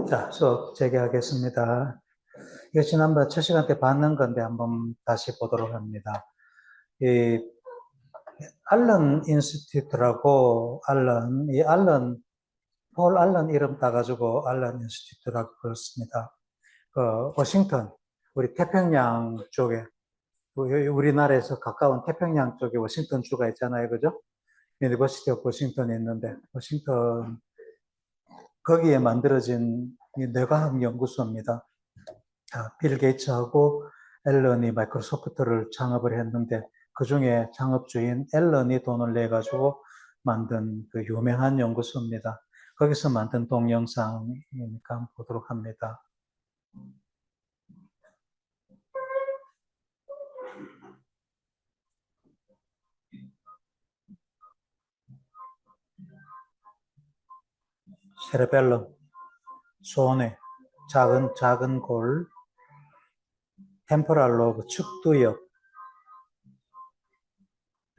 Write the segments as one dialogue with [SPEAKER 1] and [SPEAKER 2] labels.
[SPEAKER 1] 자, 수업 재개하겠습니다. 이거 지난번 첫 시간 때 봤는 건데 한번 다시 보도록 합니다. 이 알런 인스티튜트라고 폴 알런 이름 따가지고 알런 인스티튜트라고 그렇습니다. 워싱턴, 우리 태평양 쪽에, 우리나라에서 가까운 태평양 쪽에 워싱턴 주가 있잖아요. 그죠? 유니버시티 오브 워싱턴에 있는데, 거기에 만들어진 뇌과학 연구소입니다. 빌 게이츠하고 앨런이 마이크로소프트를 창업을 했는데 그 중에 창업주인 앨런이 돈을 내 가지고 만든 그 유명한 연구소입니다. 거기서 만든 동영상이니까 한번 보도록 합니다. 세레벨럼, 소뇌, 작은 골, 템포랄 로브, 측두엽.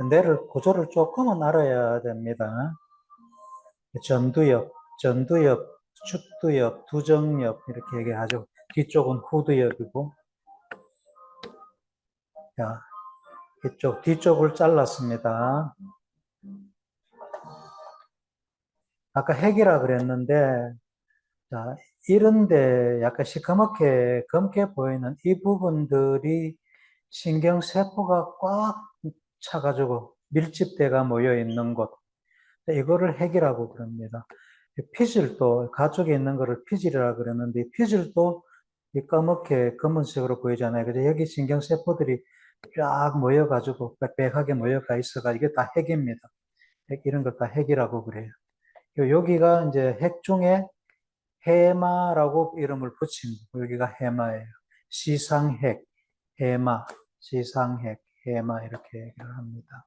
[SPEAKER 1] 뇌를 구조를 조금은 알아야 됩니다. 전두엽, 축두엽, 두정엽 이렇게 얘기하죠. 뒤쪽은 후두엽이고, 자, 뒤쪽을 잘랐습니다. 아까 핵이라 그랬는데, 자, 이런데 약간 시커멓게 검게 보이는 이 부분들이 신경세포가 꽉 차가지고 밀집대가 모여 있는 곳. 이거를 핵이라고 그럽니다. 피질도, 가쪽에 있는 거를 피질이라고 그랬는데, 피질도 이 까맣게 검은색으로 보이잖아요. 그래서 여기 신경세포들이 쫙 모여가지고, 빽빽하게 모여가 있어가 이게 다 핵입니다. 이런 걸 다 핵이라고 그래요. 여기가 이제 핵 중에 해마라고 이름을 붙인 여기가 해마예요. 시상핵, 해마, 시상핵, 해마 이렇게 얘기를 합니다.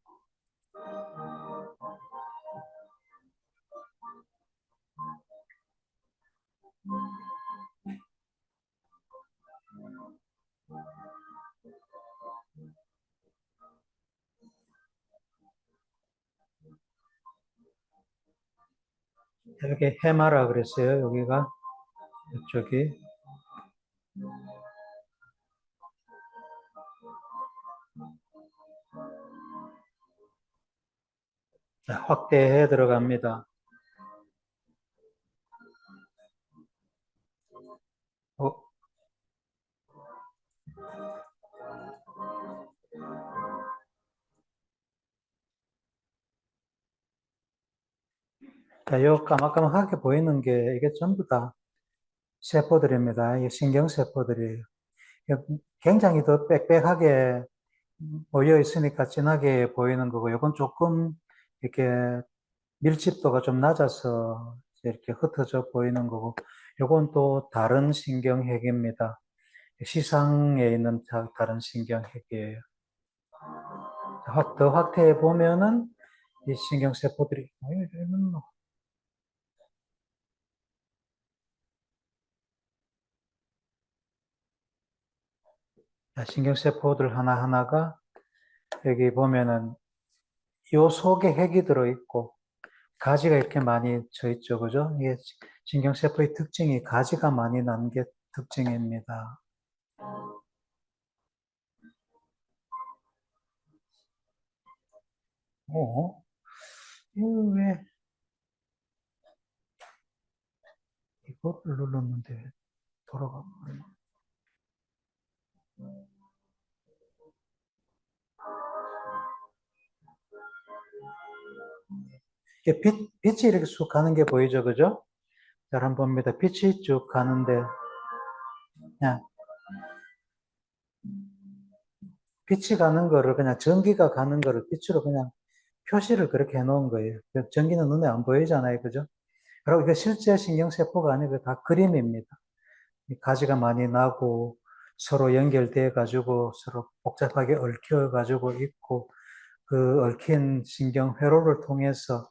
[SPEAKER 1] 이렇게 해마라 그랬어요. 여기가 이쪽이. 자, 확대해 들어갑니다. 자, 요 까맣까맣하게 보이는 게 이게 전부 다 세포들입니다. 이 신경세포들이에요. 굉장히 더 빽빽하게 모여 있으니까 진하게 보이는 거고, 이건 조금 이렇게 밀집도가 좀 낮아서 이렇게 흩어져 보이는 거고, 이건 또 다른 신경핵입니다. 시상에 있는 다른 신경핵이에요. 더 확대해 보면은 이 신경세포들이, 신경세포들 하나하나가 여기 보면은 요 속에 핵이 들어있고, 가지가 이렇게 많이 져 있죠. 그죠? 이게 신경세포의 특징이 가지가 많이 난 게 특징입니다. 이거 왜 이거를 눌렀는데 돌아가 버리네. 이게 빛이 이렇게 쑥 가는 게 보이죠. 그죠? 잘 한번 봅니다. 빛이 쭉 가는데, 그냥 빛이 가는 거를 그냥 전기가 가는 거를 빛으로 그냥 표시를 그렇게 해 놓은 거예요. 전기는 눈에 안 보이잖아요. 그죠? 그리고 이게 실제 신경세포가 아니고 다 그림입니다. 가지가 많이 나고 서로 연결돼 가지고 서로 복잡하게 얽혀 가지고 있고 그 얽힌 신경 회로를 통해서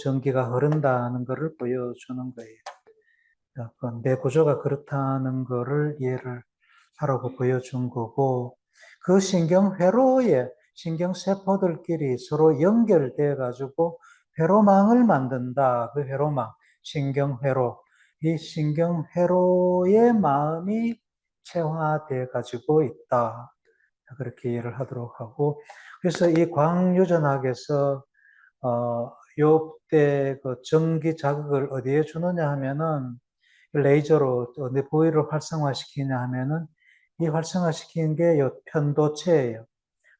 [SPEAKER 1] 전기가 흐른다는 것을 보여주는 거예요. 내 구조가 그렇다는 것을 이해를 하라고 보여준 거고 그 신경 회로에 신경 세포들끼리 서로 연결돼 가지고 회로망을 만든다. 그 회로망. 신경회로. 이 신경회로의 마음이 체화되어 가지고 있다. 그렇게 이해를 하도록 하고, 그래서 이 광유전학에서 요때 그 전기 자극을 어디에 주느냐 하면은 레이저로 어디 부위를 활성화시키냐 하면은 이 활성화시키는 게 요 편도체예요.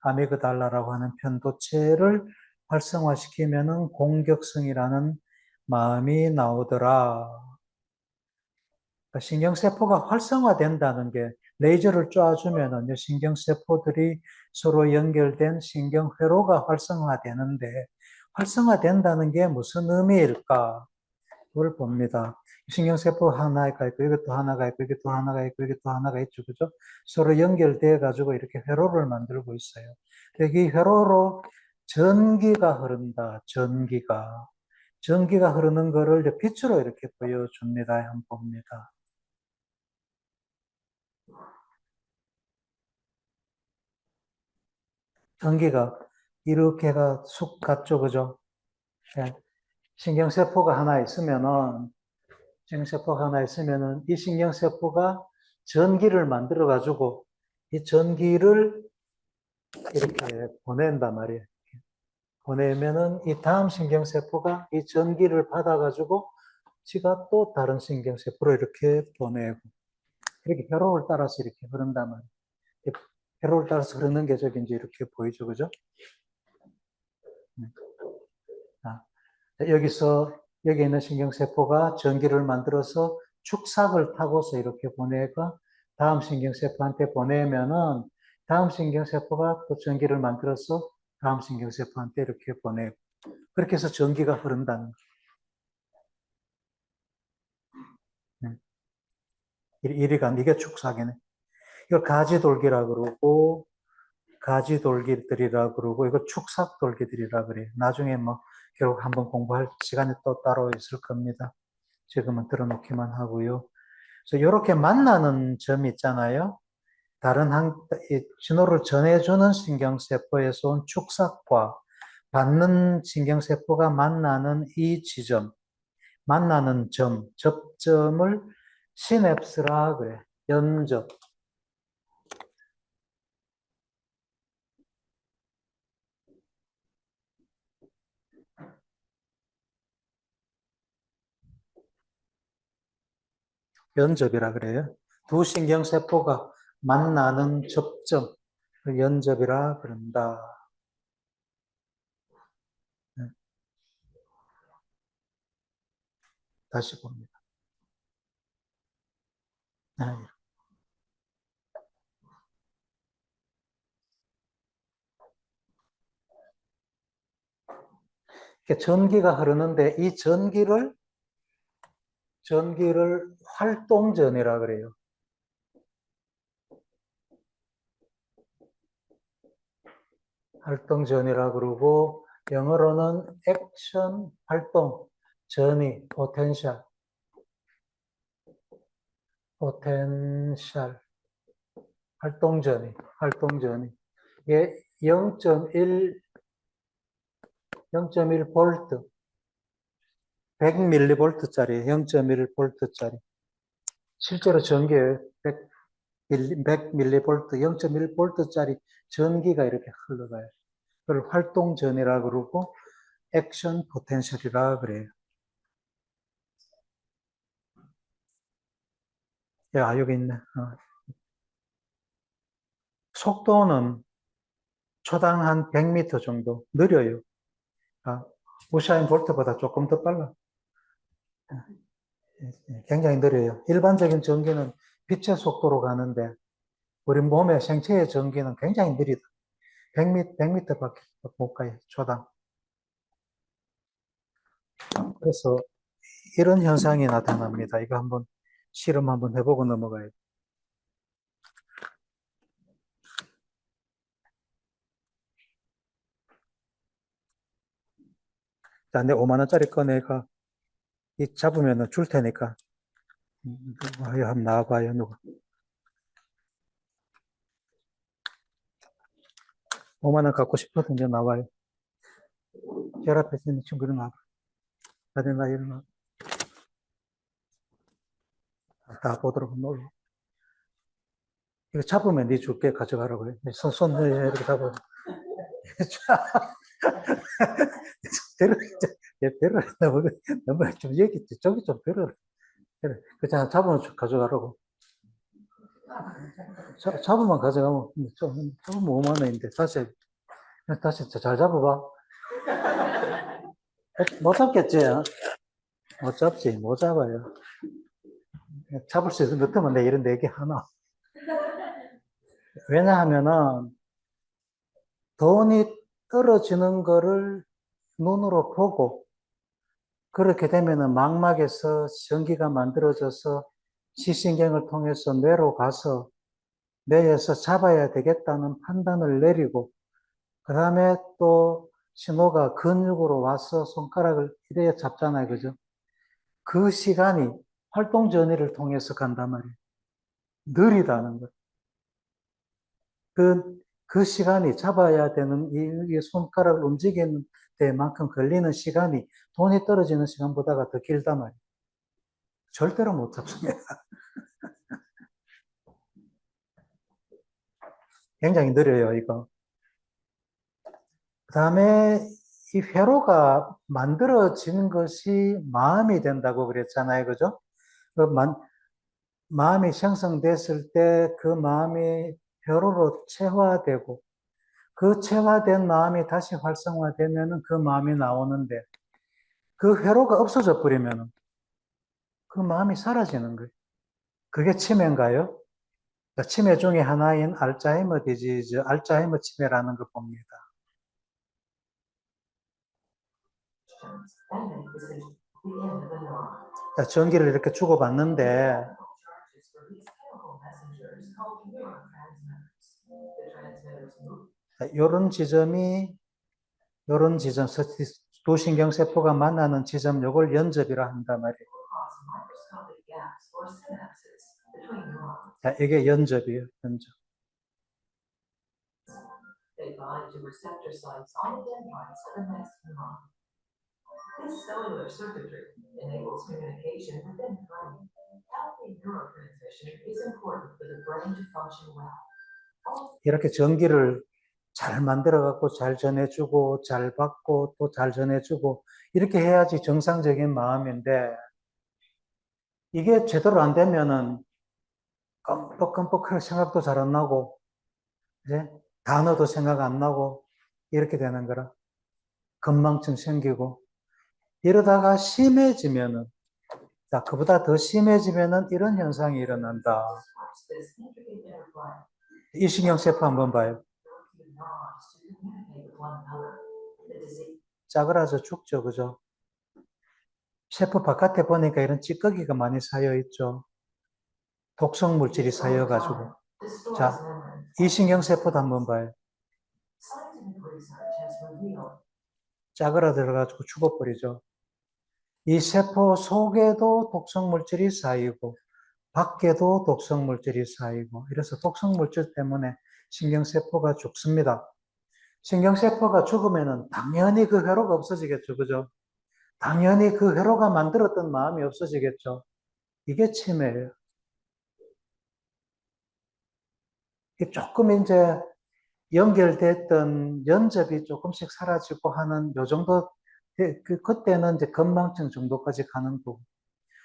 [SPEAKER 1] 아미그달라라고 하는 편도체를 활성화시키면은 공격성이라는 마음이 나오더라. 신경세포가 활성화된다는 게 레이저를 쏴주면은 신경세포들이 서로 연결된 신경회로가 활성화되는데 활성화된다는 게 무슨 의미일까? 그걸 봅니다. 신경세포 하나가 있고 이것도 하나가 있고 이게 또 하나가 있고 이게 또 하나가 있죠. 그죠? 서로 연결돼 가지고 이렇게 회로를 만들고 있어요. 여기 회로로 전기가 흐른다. 전기가 흐르는 거를 빛으로 이렇게 보여줍니다. 한번 봅니다. 전기가 이렇게가 쑥 갔죠. 그죠? 예. 신경세포가 하나 있으면은, 신경세포가 하나 있으면은 이 신경세포가 전기를 만들어가지고 이 전기를 이렇게 보낸단 말이에요. 보내면은 이 다음 신경세포가 이 전기를 받아가지고 지가 또 다른 신경세포로 이렇게 보내고 이렇게 회로를 따라서 이렇게 흐른단 말이에요. 회로를 따라서 흐르는 게 저기 이제 이렇게 보이죠. 그죠? 아, 여기서 여기 있는 신경세포가 전기를 만들어서 축삭을 타고서 이렇게 보내가 다음 신경세포한테 보내면은 다음 신경세포가 또 전기를 만들어서 다음 신경세포한테 이렇게 보내고 그렇게 해서 전기가 흐른다는 거예요. 이리간 이게 축삭이네. 이걸 가지돌기라 그러고 가지돌기들이라 그러고 이거 축삭돌기들이라 그래요. 나중에 뭐 결국 한번 공부할 시간이 또 따로 있을 겁니다. 지금은 들어놓기만 하고요. 그래서 이렇게 만나는 점 있잖아요. 다른 신호를 전해주는 신경세포에서 온 축삭과 받는 신경세포가 만나는 이 지점, 만나는 점, 접점을 시냅스라 그래. 연접. 연접이라 그래요. 두 신경세포가 만나는 접점, 연접이라 그런다. 네, 다시 봅니다. 네. 이렇게 전기가 흐르는데 이 전기를 활동전이라 그래요. 활동전이라 그러고 영어로는 액션 활동 전이 포텐셜 활동전이 이게 0.1 0.1볼트 100mV짜리 0.1볼트짜리 실제로 전기에 100mV 0.1볼트짜리 전기가 이렇게 흘러가요. 그걸 활동전이라 그러고 액션 포텐셜이라 그래요. 야, 여기 있네. 속도는 초당 한 100m 정도 느려요. 아, 우사인 볼트보다 조금 더 빨라. 굉장히 느려요. 일반적인 전기는 빛의 속도로 가는데 우리 몸의 생체의 전기는 굉장히 느리다. 100m밖에 못 가요. 초당. 그래서 이런 현상이 나타납니다. 이거 한번 실험 한번 해보고 넘어가요. 자, 내 5만 원짜리 꺼내가 이 잡으면 줄 테니까 와요, 한번 나와봐요, 누가. 5만 원 갖고 싶어도 나와요. 혈압 패시는 친구는 나와. 다들 나 일어나. 다 보도록 놀라. 이거 잡으면 네 줄게 가져가라고 해. 손 이렇게 잡아. 데려, 데려. 너무 좀 얘기, 저기 좀 데려. 그냥 잡으면 가져가라고. 잡으면 가져가면, 잡으면 5만 원인데, 다시 잘 잡아봐. 못 잡겠지? 못 잡지, 못 잡아요. 잡을 수 있으면 넣으면 내 이런 4개 하나. 왜냐하면은, 돈이 떨어지는 거를 눈으로 보고, 그렇게 되면은 망막에서 전기가 만들어져서 시신경을 통해서 뇌로 가서 뇌에서 잡아야 되겠다는 판단을 내리고, 그 다음에 또 신호가 근육으로 와서 손가락을 이래 잡잖아요. 그죠? 그 시간이 활동 전이를 통해서 간단 말이에요. 느리다는 거. 그 시간이 잡아야 되는 이 손가락을 움직이는 데만큼 걸리는 시간이 돈이 떨어지는 시간보다가 더 길단 말이에요. 절대로 못 잡습니다. 굉장히 느려요, 이거. 그 다음에 이 회로가 만들어지는 것이 마음이 된다고 그랬잖아요. 그죠? 그 마음이 형성됐을 때 그 마음이 회로로 체화되고 그 체화된 마음이 다시 활성화되면 그 마음이 나오는데 그 회로가 없어져 버리면 그 마음이 사라지는 거예요. 그게 치매인가요? 치매 중에 하나인 알츠하이머 디지즈, 알츠하이머 치매라는 걸 봅니다. 전기를 이렇게 주고받는데 요런 지점, 두 신경세포가 만나는 지점, 요걸 연접이라 한단 말이에요. 자, 이게 연접이에요, 연접. They bind to receptor sites on the dendrites of the next neuron. This cellular circuitry enables communication within the brain. Healthy neurotransmission is important for the brain to function well. 이렇게 전기를 잘 만들어갖고 잘 전해주고 잘 받고 또 잘 전해주고 이렇게 해야지 정상적인 마음인데 이게 제대로 안 되면은 깜빡깜빡 생각도 잘 안 나고 이제 단어도 생각 안 나고 이렇게 되는 거라 건망증 생기고 이러다가 심해지면은 자 그보다 더 심해지면은 이런 현상이 일어난다. 이 신경세포 한번 봐요. 짜그라져 죽죠, 그죠? 세포 바깥에 보니까 이런 찌꺼기가 많이 쌓여 있죠. 독성 물질이 쌓여가지고. 자, 이 신경세포도 한번 봐요. 짜그라들어가지고 죽어버리죠. 이 세포 속에도 독성 물질이 쌓이고, 밖에도 독성 물질이 쌓이고, 이래서 독성 물질 때문에 신경세포가 죽습니다. 신경세포가 죽으면은 당연히 그 회로가 없어지겠죠. 그죠? 당연히 그 회로가 만들었던 마음이 없어지겠죠. 이게 치매예요. 조금 이제 연결됐던 연접이 조금씩 사라지고 하는 요 정도, 그때는 이제 건망증 정도까지 가는 거고,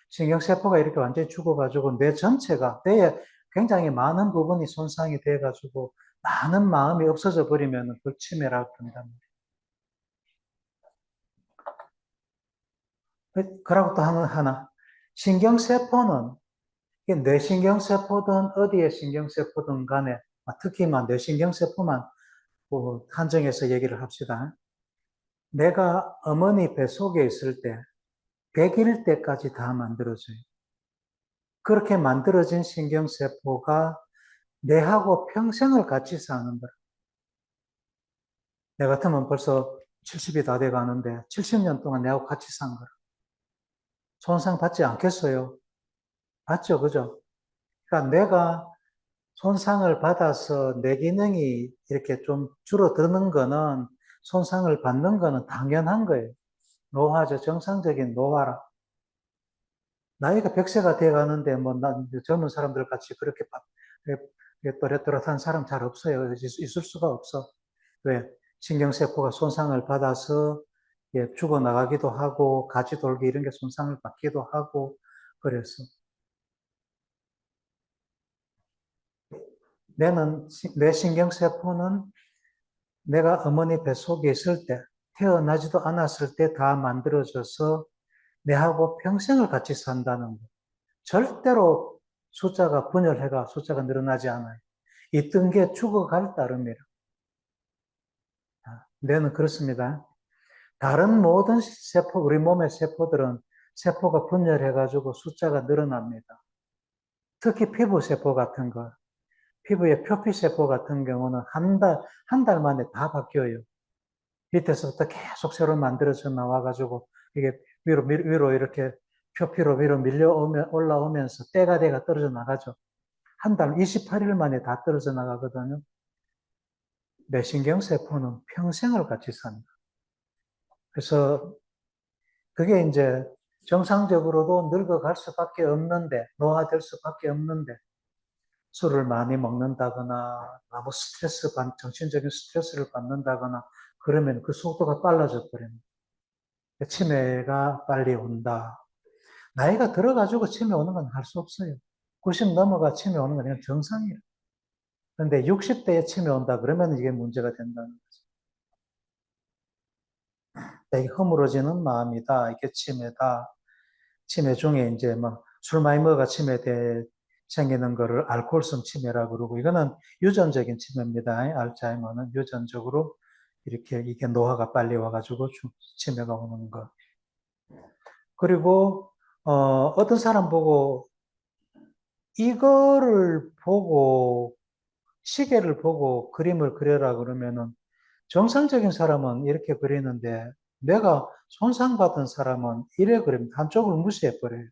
[SPEAKER 1] 신경세포가 이렇게 완전히 죽어가지고 뇌 전체가, 뇌에 굉장히 많은 부분이 손상이 돼가지고 많은 마음이 없어져 버리면 그걸 치매라고 한단 말이에요. 그러고 또 하나. 신경세포는 뇌신경세포든 어디의 신경세포든 간에 특히만 뇌신경세포만 한정해서 얘기를 합시다. 내가 어머니 뱃속에 있을 때 100일 때까지 다 만들어져요. 그렇게 만들어진 신경세포가 뇌하고 평생을 같이 사는 거야. 내 같으면 벌써 70이 다 돼 가는데 70년 동안 내하고 같이 산 거야. 손상 받지 않겠어요? 받죠, 그죠? 그러니까 내가 손상을 받아서 내 기능이 이렇게 좀 줄어드는 거는 손상을 받는 거는 당연한 거예요. 노화죠. 정상적인 노화라. 나이가 100세가 돼 가는데, 뭐, 젊은 사람들 같이 그렇게 또렷또렷한 사람 잘 없어요. 있을 수가 없어. 왜? 신경세포가 손상을 받아서 죽어나가기도 하고, 가지돌기 이런 게 손상을 받기도 하고, 그래서. 내 신경세포는 내가 어머니 뱃속에 있을 때, 태어나지도 않았을 때 다 만들어져서 내하고 평생을 같이 산다는 거. 절대로 숫자가 분열해가 숫자가 늘어나지 않아요. 있던 게 죽어갈 따름이라. 뇌는 그렇습니다. 다른 모든 세포, 우리 몸의 세포들은 세포가 분열해가지고 숫자가 늘어납니다. 특히 피부세포 같은 거, 피부의 표피세포 같은 경우는 한 달 만에 다 바뀌어요. 밑에서부터 계속 새로 만들어져 나와가지고 이게 위로 이렇게 표피로 위로 올라오면서 때가 돼가 떨어져 나가죠. 한 달, 28일 만에 다 떨어져 나가거든요. 뇌신경세포는 평생을 같이 삽니다. 그래서 그게 이제 정상적으로도 늙어갈 수밖에 없는데, 노화될 수밖에 없는데, 술을 많이 먹는다거나, 너무 정신적인 스트레스를 받는다거나, 그러면 그 속도가 빨라져 버립니다. 치매가 빨리 온다. 나이가 들어가지고 치매 오는 건 할 수 없어요. 90 넘어가 치매 오는 건 그냥 정상이에요. 그런데 60대에 치매 온다 그러면 이게 문제가 된다는 거죠. 이게 허물어지는 마음이다. 이게 치매다. 치매 중에 이제 막 술 많이 먹어가 치매돼 생기는 거를 알코올성 치매라고 그러고, 이거는 유전적인 치매입니다. 알츠하이머는 유전적으로 이렇게 이게 노화가 빨리 와가지고 치매가 오는 거. 그리고 어떤 사람 보고 이거를 보고 시계를 보고 그림을 그려라 그러면은 정상적인 사람은 이렇게 그리는데, 내가 손상받은 사람은 이래 그립니다. 한쪽을 무시해버려요.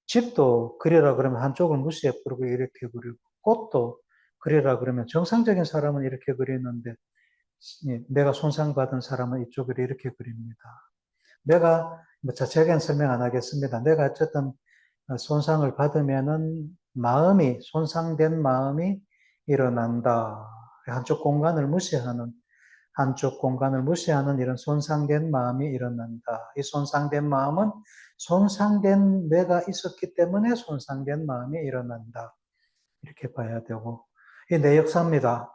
[SPEAKER 1] 집도 그리라 그러면 한쪽을 무시해버리고 이렇게 그리고, 꽃도 그리라 그러면 정상적인 사람은 이렇게 그리는데, 내가 손상받은 사람은 이쪽을 이렇게 그립니다. 내가 뭐 자세하게는 설명 안 하겠습니다. 내가 어쨌든 손상을 받으면은 손상된 마음이 일어난다. 한쪽 공간을 무시하는 이런 손상된 마음이 일어난다. 이 손상된 마음은 손상된 뇌가 있었기 때문에 손상된 마음이 일어난다. 이렇게 봐야 되고, 이 내 역사입니다.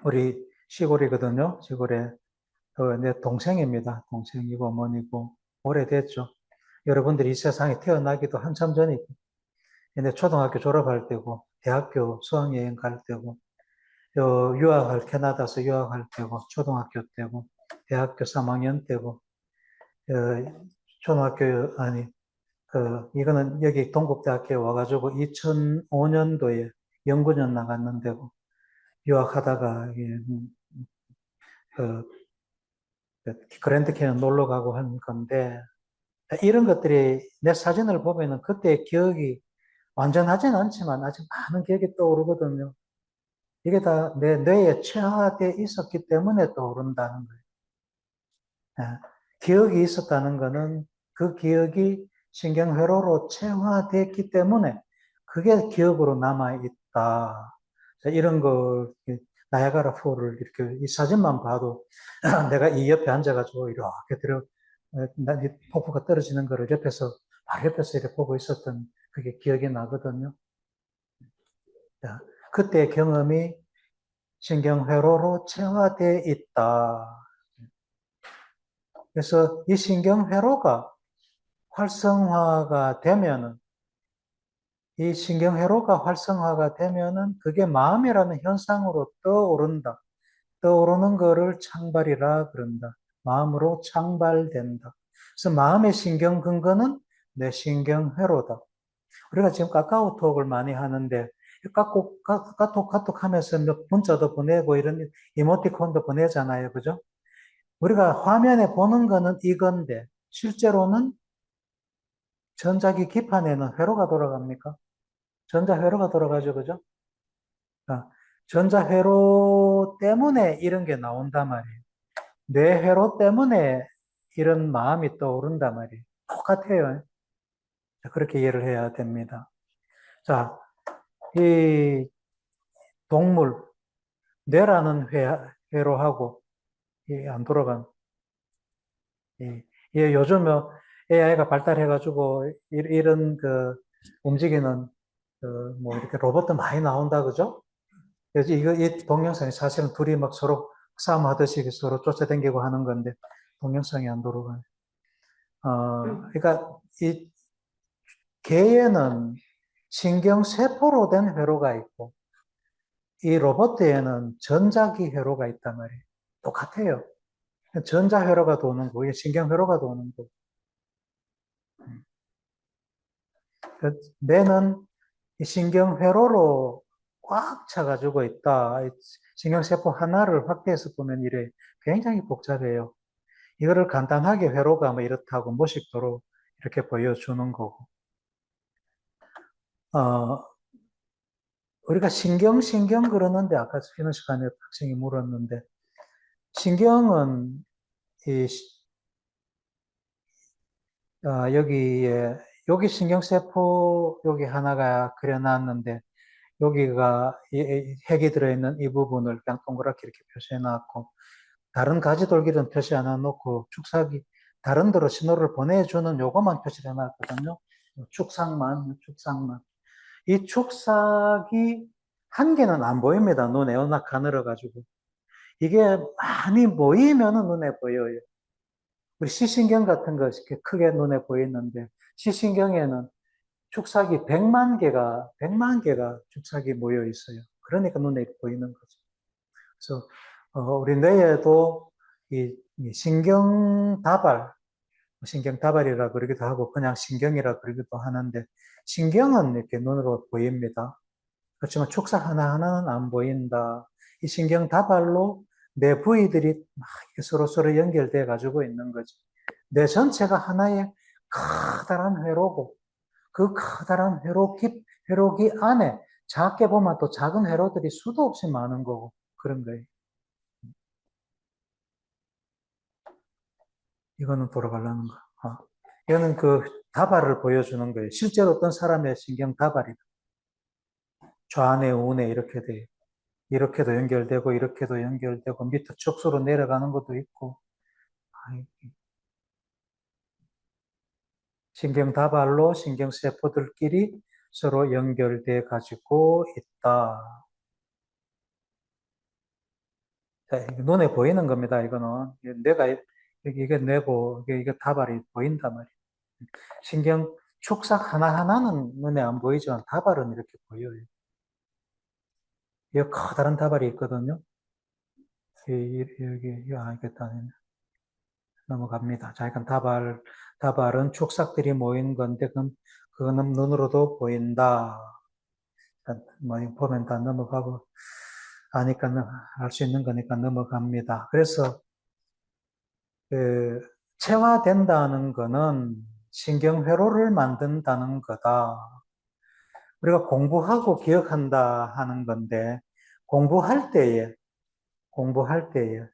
[SPEAKER 1] 우리 시골이거든요. 시골에 내 동생입니다. 동생이고 어머니고 오래됐죠. 여러분들이 이 세상에 태어나기도 한참 전이고, 내 초등학교 졸업할 때고, 대학교 수학여행 갈 때고, 캐나다에서 유학할 때고, 초등학교 때고, 대학교 3학년 때고, 초등학교, 아니, 이거는 여기 동국대학교에 와가지고 2005년도에 연구년 나갔는데고, 유학하다가, 그, 그랜드 캐년 놀러 가고 한 건데, 이런 것들이 내 사진을 보면은 그때의 기억이 완전하진 않지만 아직 많은 기억이 떠오르거든요. 이게 다 내 뇌에 체화되어 있었기 때문에 떠오른다는 거예요. 예. 기억이 있었다는 것은 그 기억이 신경회로로 체화됐기 때문에 그게 기억으로 남아있다. 이런 걸, 나야가라 폴을 이렇게 이 사진만 봐도 내가 이 옆에 앉아가지고 이렇게 폭포가 떨어지는 거를 바로 옆에서 이렇게 보고 있었던 그게 기억이 나거든요. 그때의 경험이 신경회로로 체화되어 있다. 그래서 이 신경회로가 활성화가 되면은, 이 신경회로가 활성화가 되면은 그게 마음이라는 현상으로 떠오른다. 떠오르는 거를 창발이라 그런다. 마음으로 창발된다. 그래서 마음의 신경 근거는 내 신경회로다. 우리가 지금 카카오톡을 많이 하는데, 카톡 하면서 문자도 보내고 이런 이모티콘도 보내잖아요. 그죠? 우리가 화면에 보는 거는 이건데, 실제로는 전자기 기판에는 회로가 돌아갑니까? 전자회로가 돌아가죠. 그죠? 아, 전자회로 때문에 이런 게 나온단 말이에요. 뇌회로 때문에 이런 마음이 떠오른단 말이에요. 똑같아요. 그렇게 이해를 해야 됩니다. 자, 이 동물, 뇌라는 회로하고, 안 돌아간, 이, 요즘 AI가 발달해가지고, 이런 그, 움직이는, 그, 뭐, 이렇게 로봇도 많이 나온다, 그죠? 그래서 이 동영상이 사실은 둘이 막 서로 싸움하듯이 서로 쫓아다니고 하는 건데, 동영상이 안 돌아가네. 그러니까, 이 개에는 신경세포로 된 회로가 있고, 이 로봇에는 전자기 회로가 있단 말이에요. 똑같아요. 전자회로가 도는 거고, 신경회로가 도는 거고. 뇌는 이 신경회로로 꽉 차가지고 있다. 신경세포 하나를 확대해서 보면 이래 굉장히 복잡해요. 이거를 간단하게 회로가 뭐 이렇다고 무식도로 이렇게 보여주는 거고. 어, 우리가 신경 그러는데 아까 쉬는 시간에 학생이 물었는데, 신경은 이, 여기에, 여기 신경세포 여기 하나가 그려놨는데, 여기가 핵이 들어있는 이 부분을 그냥 동그랗게 이렇게 표시해 놨고, 다른 가지돌기는 표시 안 해놓고, 축삭이 다른 데로 신호를 보내주는 요것만 표시해 놨거든요. 축삭만. 이 축삭이 한 개는 안 보입니다. 눈에 워낙 가늘어가지고. 이게 많이 모이면은 눈에 보여요. 우리 시신경 같은 거 이렇게 크게 눈에 보이는데, 시신경에는 축삭이 100만 개가 축삭이 모여 있어요. 그러니까 눈에 보이는 거죠. 그래서, 우리 뇌에도 이 신경다발이라 그러기도 하고, 그냥 신경이라 그러기도 하는데, 신경은 이렇게 눈으로 보입니다. 그렇지만 축삭 하나하나는 안 보인다. 이 신경다발로 뇌 부위들이 막 서로 연결돼 가지고 있는 거죠. 뇌 전체가 하나의 커다란 회로고, 그 커다란 회로기 안에 작게 보면 또 작은 회로들이 수도 없이 많은 거고, 그런 거예요. 이거는 돌아가려는 거. 이거는 그 다발을 보여주는 거예요. 실제로 어떤 사람의 신경 다발이 좌뇌, 우뇌 이렇게 돼요. 이렇게도 연결되고, 이렇게도 연결되고, 밑에 축소로 내려가는 것도 있고, 신경 다발로 신경세포들끼리 서로 연결돼 가지고 있다. 자, 눈에 보이는 겁니다. 이거는 이게 뇌고 이게 다발이 보인단 말이에요. 신경 축삭 하나하나는 눈에 안 보이지만 다발은 이렇게 보여요. 여기 커다란 다발이 있거든요. 여기 이겠다. 넘어갑니다. 자, 그러니까 다발은 축삭들이 모인 건데, 그거는 눈으로도 보인다. 뭐, 보면 다 넘어가고, 아니까, 알 수 있는 거니까 넘어갑니다. 그래서, 그, 체화된다는 거는 신경회로를 만든다는 거다. 우리가 공부하고 기억한다 하는 건데, 공부할 때에, 공부할 때에,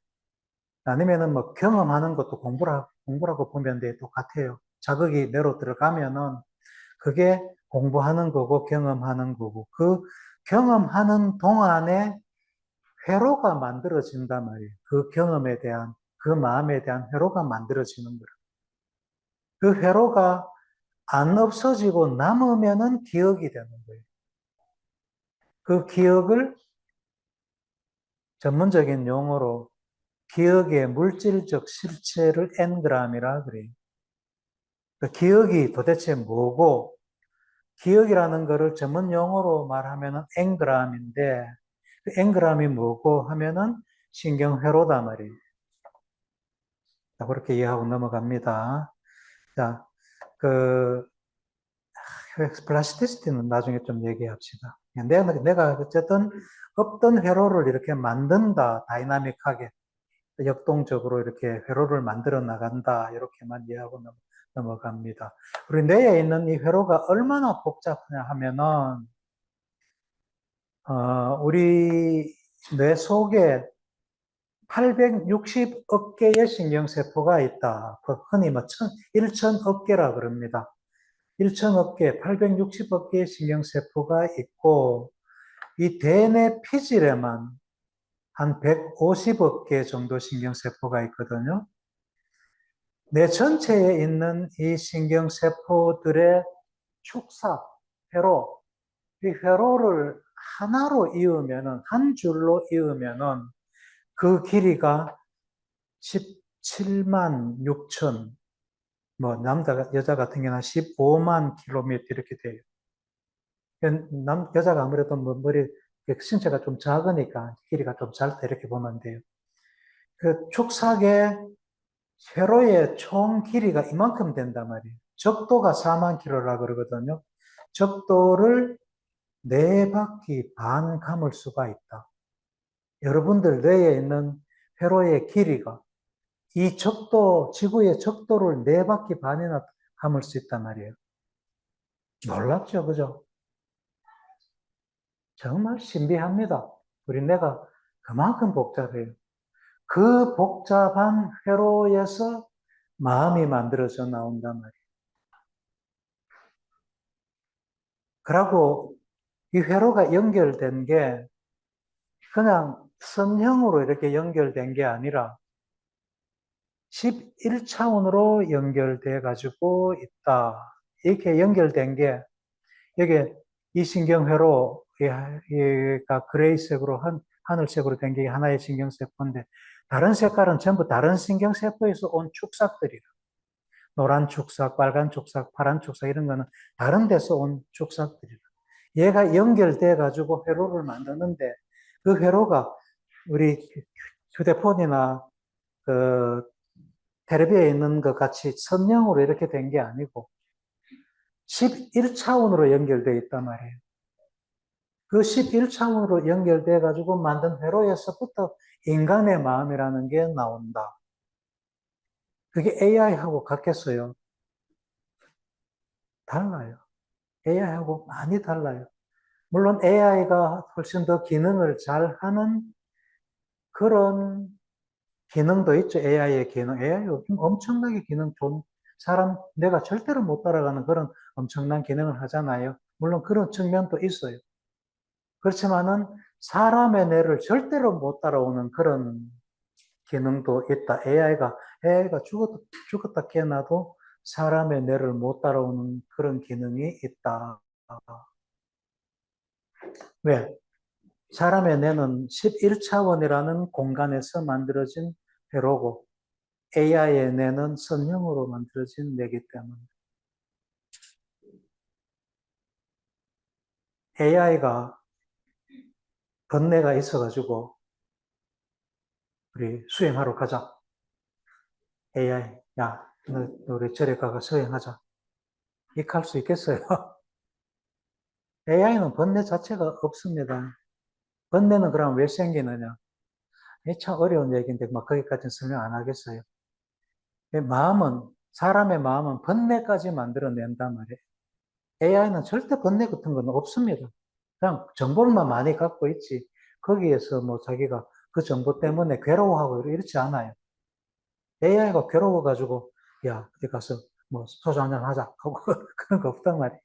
[SPEAKER 1] 아니면은 뭐 경험하는 것도 공부라고 보면 돼. 똑같아요. 자극이 뇌로 들어가면은 그게 공부하는 거고 경험하는 거고, 그 경험하는 동안에 회로가 만들어진단 말이에요. 그 경험에 대한, 그 마음에 대한 회로가 만들어지는 거예요. 그 회로가 안 없어지고 남으면은 기억이 되는 거예요. 그 기억을 전문적인 용어로 기억의 물질적 실체를 엔그램이라 그래요. 그 기억이 도대체 뭐고, 기억이라는 거를 전문 용어로 말하면은 엔그램인데, 그 엔그램이 뭐고 하면은 신경회로다 말이에요. 자, 그렇게 이해하고 넘어갑니다. 자, 그, 플라스티시티는 나중에 좀 얘기합시다. 내가 어쨌든 없던 회로를 이렇게 만든다, 다이나믹하게. 역동적으로 이렇게 회로를 만들어 나간다. 이렇게만 이해하고 넘어갑니다. 우리 뇌에 있는 이 회로가 얼마나 복잡하냐 하면은, 우리 뇌 속에 860억 개의 신경세포가 있다. 흔히 뭐 1천억 개라 그럽니다. 1천억 개, 860억 개의 신경세포가 있고, 이 대뇌 피질에만 한 150억 개 정도 신경세포가 있거든요. 뇌 전체에 있는 이 신경세포들의 축삭, 회로, 이 회로를 하나로 이으면은, 한 줄로 이으면은 그 길이가 17만 6천, 뭐, 여자 같은 경우는 15만 킬로미터 이렇게 돼요. 여자가 아무래도 뭐 신체가 좀 작으니까 길이가 좀 짧다 이렇게 보면 돼요. 그 축삭의 회로의 총 길이가 이만큼 된단 말이에요. 적도가 4만 킬로라 그러거든요. 적도를 네 바퀴 반 감을 수가 있다. 여러분들 뇌에 있는 회로의 길이가 이 적도, 지구의 적도를 네 바퀴 반이나 감을 수 있단 말이에요. 놀랍죠, 그죠? 정말 신비합니다. 우리 뇌가 그만큼 복잡해요. 그 복잡한 회로에서 마음이 만들어져 나온단 말이에요. 그러고 이 회로가 연결된 게 그냥 선형으로 이렇게 연결된 게 아니라 11차원으로 연결돼 가지고 있다. 이렇게 연결된 게 여기 이 신경회로가 그레이색으로 하늘색으로 된 게 하나의 신경세포인데 다른 색깔은 전부 다른 신경세포에서 온 축삭들이라. 노란 축삭, 빨간 축삭, 파란 축삭 이런 거는 다른 데서 온 축삭들이라. 얘가 연결돼 가지고 회로를 만드는데 그 회로가 우리 휴대폰이나 그 텔레비에 있는 것 같이 선형으로 이렇게 된 게 아니고 11차원으로 연결되어 있단 말이에요. 그 11차원으로 연결돼 가지고 만든 회로에서부터 인간의 마음이라는 게 나온다. 그게 AI하고 같겠어요? 달라요. AI하고 많이 달라요. 물론 AI가 훨씬 더 기능을 잘 하는 그런 기능도 있죠. AI의 기능. AI 엄청나게 기능 좋은 내가 절대로 못 따라가는 그런 엄청난 기능을 하잖아요. 물론 그런 측면도 있어요. 그렇지만은 사람의 뇌를 절대로 못 따라오는 그런 기능도 있다. AI가 죽었다 깨어나도 사람의 뇌를 못 따라오는 그런 기능이 있다. 왜? 사람의 뇌는 11차원이라는 공간에서 만들어진 회로고 AI의 뇌는 선형으로 만들어진 뇌이기 때문에 AI가 번뇌가 있어가지고 우리 수행하러 가자. AI, 야, 우리 절에 가서 수행하자. 이렇게 할 수 있겠어요? AI는 번뇌 자체가 없습니다. 번뇌는 그럼 왜 생기느냐? 이게 참 어려운 얘기인데, 막 거기까지는 설명 안 하겠어요. 사람의 마음은 번뇌까지 만들어낸단 말이에요. AI는 절대 번뇌 같은 건 없습니다. 그냥 정보만 많이 갖고 있지. 거기에서 뭐 자기가 그 정보 때문에 괴로워하고 이렇지 않아요. AI가 괴로워가지고, 야, 어디 가서 뭐 소주 한잔 하자. 하고 그런 거 없단 말이에요.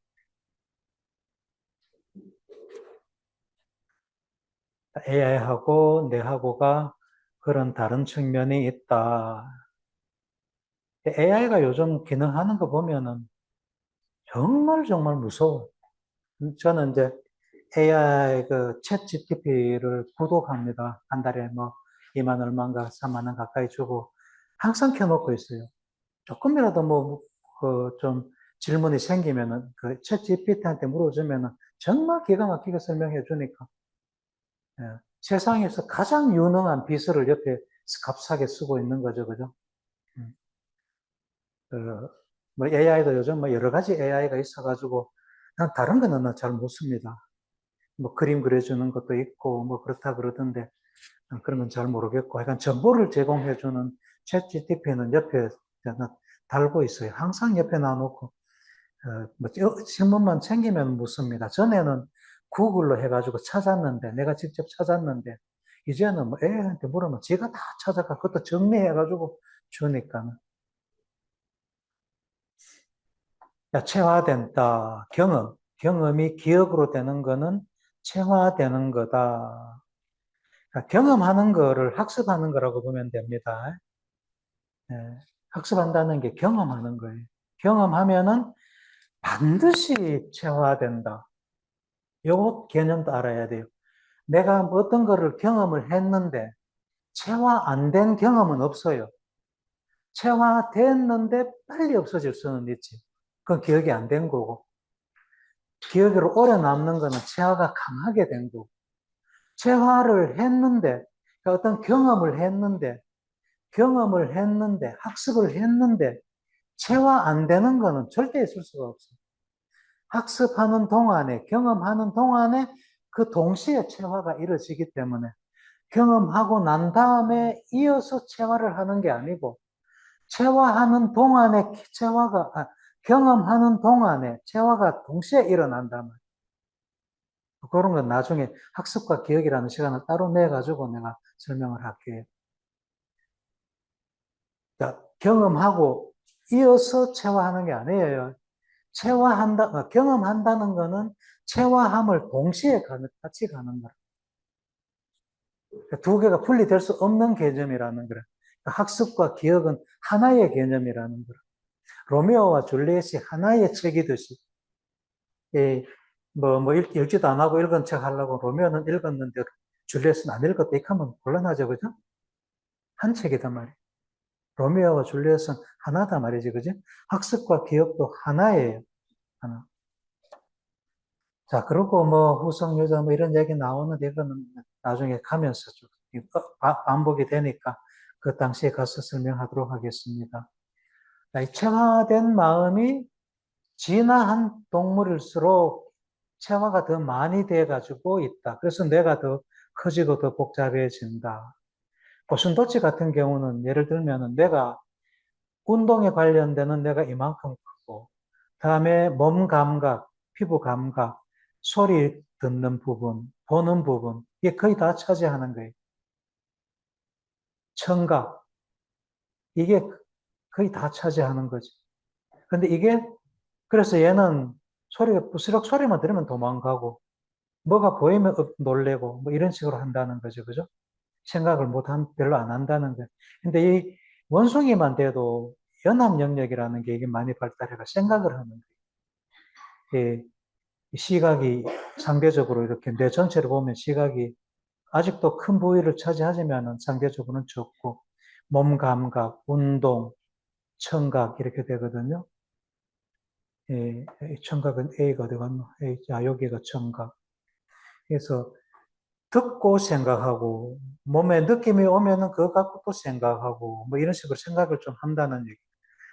[SPEAKER 1] AI하고 내하고가 그런 다른 측면이 있다. AI가 요즘 기능하는 거 보면은 정말 정말 무서워. 저는 이제 AI 챗 GTP를 구독합니다. 한 달에 뭐 2만 얼마인가 3만 원 가까이 주고 항상 켜놓고 있어요. 조금이라도 좀 질문이 생기면은 챗 GPT한테 물어주면은 정말 기가 막히게 설명해 주니까 예, 세상에서 가장 유능한 비서를 옆에 값싸게 쓰고 있는 거죠, 그죠? 음, 그, 뭐 AI도 요즘 뭐 여러 가지 AI가 있어가지고 난 다른 거는 잘 못 씁니다. 뭐 그림 그려주는 것도 있고 뭐 그렇다 그러던데 그런 건 잘 모르겠고 하여간 정보를 제공해주는 챗 GTP는 옆에 달고 있어요. 항상 옆에 놔놓고 뭐 질문만 챙기면 묻습니다. 전에는 구글로 해가지고 찾았는데 내가 직접 찾았는데 이제는 뭐 애한테 물으면 제가 다 찾아가 그것도 정리해가지고 주니까 야, 체화된다. 경험이 기억으로 되는 거는 체화되는 거다. 그러니까 경험하는 거를 학습하는 거라고 보면 됩니다. 예, 학습한다는 게 경험하는 거예요. 경험하면은 반드시 체화된다. 요 개념도 알아야 돼요. 내가 뭐 어떤 거를 경험을 했는데 체화 안 된 경험은 없어요. 체화됐는데 빨리 없어질 수는 있지. 그건 기억이 안 된 거고. 기억으로 오래 남는 거는 체화가 강하게 된 거고. 체화를 했는데, 그러니까 어떤 경험을 했는데, 학습을 했는데, 체화 안 되는 거는 절대 있을 수가 없어요. 학습하는 동안에, 경험하는 동안에 그 동시에 체화가 이루어지기 때문에 경험하고 난 다음에 이어서 체화를 하는 게 아니고, 체화하는 동안에 경험하는 동안에 체화가 동시에 일어난단 말이에요. 그런 건 나중에 학습과 기억이라는 시간을 따로 내가지고 내가 설명을 할게요. 그러니까 경험하고 이어서 체화하는 게 아니에요. 경험한다는 거는 체화함을 동시에 같이 가는 거라. 그러니까 두 개가 분리될 수 없는 개념이라는 거라. 그러니까 학습과 기억은 하나의 개념이라는 거라. 로미오와 줄리엣이 하나의 책이듯이, 예, 읽지도 안 하고 읽은 책 하려고 로미오는 읽었는데 줄리엣은 안 읽었다. 이렇게 하면 곤란하죠, 그죠? 한 책이단 말이에요. 로미오와 줄리엣은 하나다 말이지, 그죠? 학습과 기억도 하나예요, 하나. 자, 그리고 후성 여자 이런 얘기 나오는데 이거는 나중에 가면서 좀 반복이 되니까 그 당시에 가서 설명하도록 하겠습니다. 자, 이 체화된 마음이 진화한 동물일수록 체화가 더 많이 돼가지고 있다. 그래서 뇌가 더 커지고 더 복잡해진다. 고슴도치 같은 경우는 예를 들면 뇌가 운동에 관련되는 뇌가 이만큼 크고, 다음에 몸 감각, 피부 감각, 소리 듣는 부분, 보는 부분, 이게 거의 다 차지하는 거예요. 청각, 이게 거의 다 차지하는 거지. 근데 그래서 얘는 부스럭 소리만 들으면 도망가고, 뭐가 보이면 놀래고, 이런 식으로 한다는 거죠. 그죠? 생각을 별로 안 한다는 거예요. 근데 이 원숭이만 돼도 연합 영역이라는 게 이게 많이 발달해가 생각을 하는 거예요. 이 시각이 상대적으로 이렇게 뇌 전체를 보면 시각이 아직도 큰 부위를 차지하지만 상대적으로는 적고, 몸 감각, 운동, 청각 이렇게 되거든요. 청각은 A가 어디 갔노? 여기가 청각. 그래서 듣고 생각하고, 몸에 느낌이 오면은 그거 갖고 또 생각하고, 이런 식으로 생각을 좀 한다는 얘기.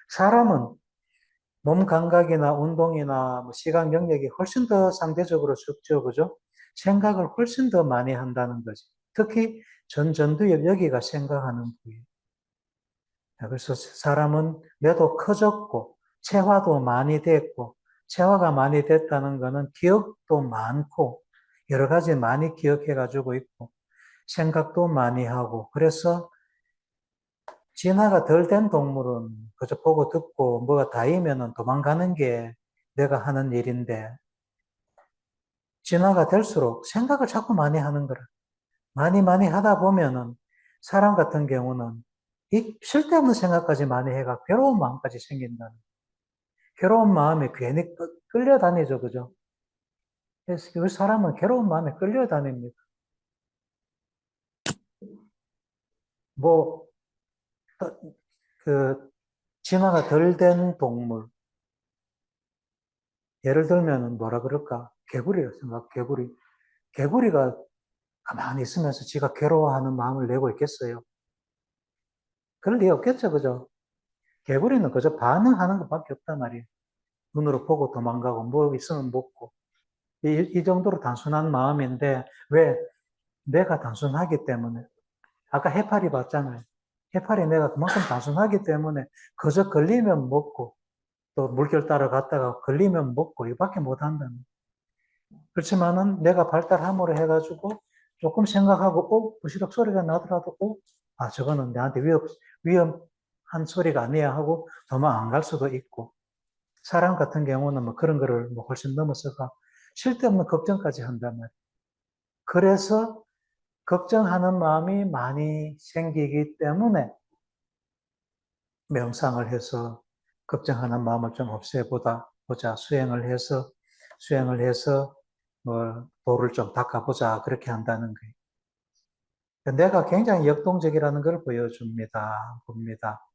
[SPEAKER 1] 사람은 몸 감각이나 운동이나 시각 영역이 훨씬 더 상대적으로 적죠, 그죠? 생각을 훨씬 더 많이 한다는 거지. 특히 전두엽 여기가 생각하는 부위. 그래서 사람은 뇌도 커졌고, 체화도 많이 됐고, 체화가 많이 됐다는 것은 기억도 많고, 여러 가지 많이 기억해가지고 있고, 생각도 많이 하고, 그래서 진화가 덜 된 동물은 그저 보고 듣고 뭐가 닿으면 도망가는 게 내가 하는 일인데, 진화가 될수록 생각을 자꾸 많이 하는 거라. 많이 하다 보면은 사람 같은 경우는 이 쓸데없는 생각까지 많이 해가 괴로운 마음까지 생긴다는. 괴로운 마음에 괜히 끌려다니죠, 그죠? 그래서 그 사람은 괴로운 마음에 끌려다닙니다. 뭐, 그, 진화가 덜 된 동물. 예를 들면 뭐라 그럴까? 개구리라 생각, 개구리. 개구리가 가만히 있으면서 지가 괴로워하는 마음을 내고 있겠어요? 그럴 리 없겠죠, 그죠? 개구리는 그저 반응하는 것밖에 없단 말이에요. 눈으로 보고 도망가고, 뭐 있으면 먹고. 이 정도로 단순한 마음인데, 왜? 내가 단순하기 때문에. 아까 해파리 봤잖아요. 해파리 내가 그만큼 단순하기 때문에 그저 걸리면 먹고, 또 물결 따라갔다가 걸리면 먹고, 이밖에 못 한다는. 그렇지만은 내가 발달함으로 해가지고 조금 생각하고, 부시럭 소리가 나더라도, 저거는 내한테 위험한 소리가 아니야 하고 도망 안 갈 수도 있고. 사람 같은 경우는 뭐 그런 거를 뭐 훨씬 넘어서가 쓸데없는 걱정까지 한단 말이에요. 그래서 걱정하는 마음이 많이 생기기 때문에 명상을 해서 걱정하는 마음을 좀 없애보자. 수행을 해서 뭐 도를 좀 닦아보자. 그렇게 한다는 거예요. 내가 굉장히 역동적이라는 걸 봅니다.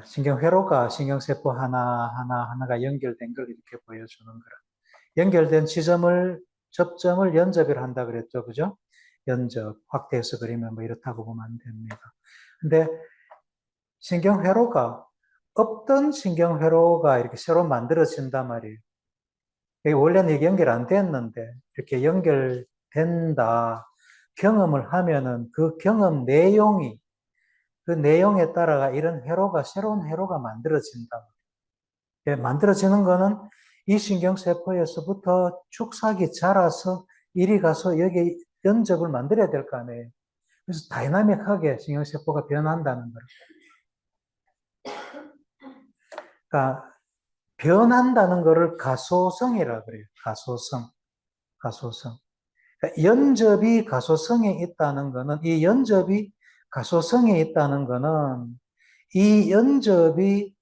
[SPEAKER 1] 신경회로가 신경세포 하나가 연결된 걸 이렇게 보여주는 거라. 연결된 접점을 연접이라 한다 그랬죠. 그죠? 연접, 확대해서 그리면 뭐 이렇다고 보면 됩니다. 근데 신경회로가, 없던 신경회로가 이렇게 새로 만들어진단 말이에요. 원래는 이게 연결 안 됐는데, 이렇게 연결된다, 경험을 하면은 그 경험 내용이, 그 내용에 따라가 이런 새로운 회로가 만들어진다. 만들어지는 거는 이 신경세포에서부터 축삭이 자라서 이리 가서 여기 연접을 만들어야 될 거 아니에요. 그래서 다이나믹하게 신경세포가 변한다는 거예요. 그러니까 변한다는 것을 가소성이라 그래요. 가소성. 그러니까 연접이 가소성에 있다는 거는, 이 연접이 가소성에 있다는 거는, 이 연접이,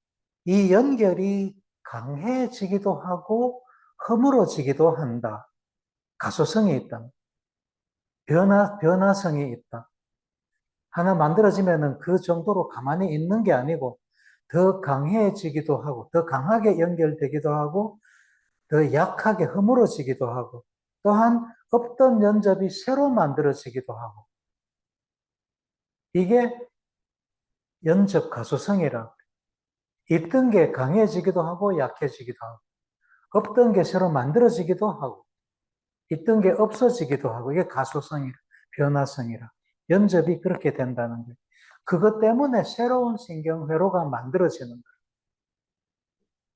[SPEAKER 1] 이 연결이 강해지기도 하고, 허물어지기도 한다. 가소성이 있다. 변화성이 있다. 하나 만들어지면은 그 정도로 가만히 있는 게 아니고, 더 강해지기도 하고, 더 강하게 연결되기도 하고, 더 약하게 허물어지기도 하고, 또한 없던 연접이 새로 만들어지기도 하고, 이게 연접 가소성이라. 있던 게 강해지기도 하고 약해지기도 하고, 없던 게 새로 만들어지기도 하고, 있던 게 없어지기도 하고, 이게 가소성이라, 변화성이라. 연접이 그렇게 된다는 거예요. 그것 때문에 새로운 신경회로가 만들어지는 거예요.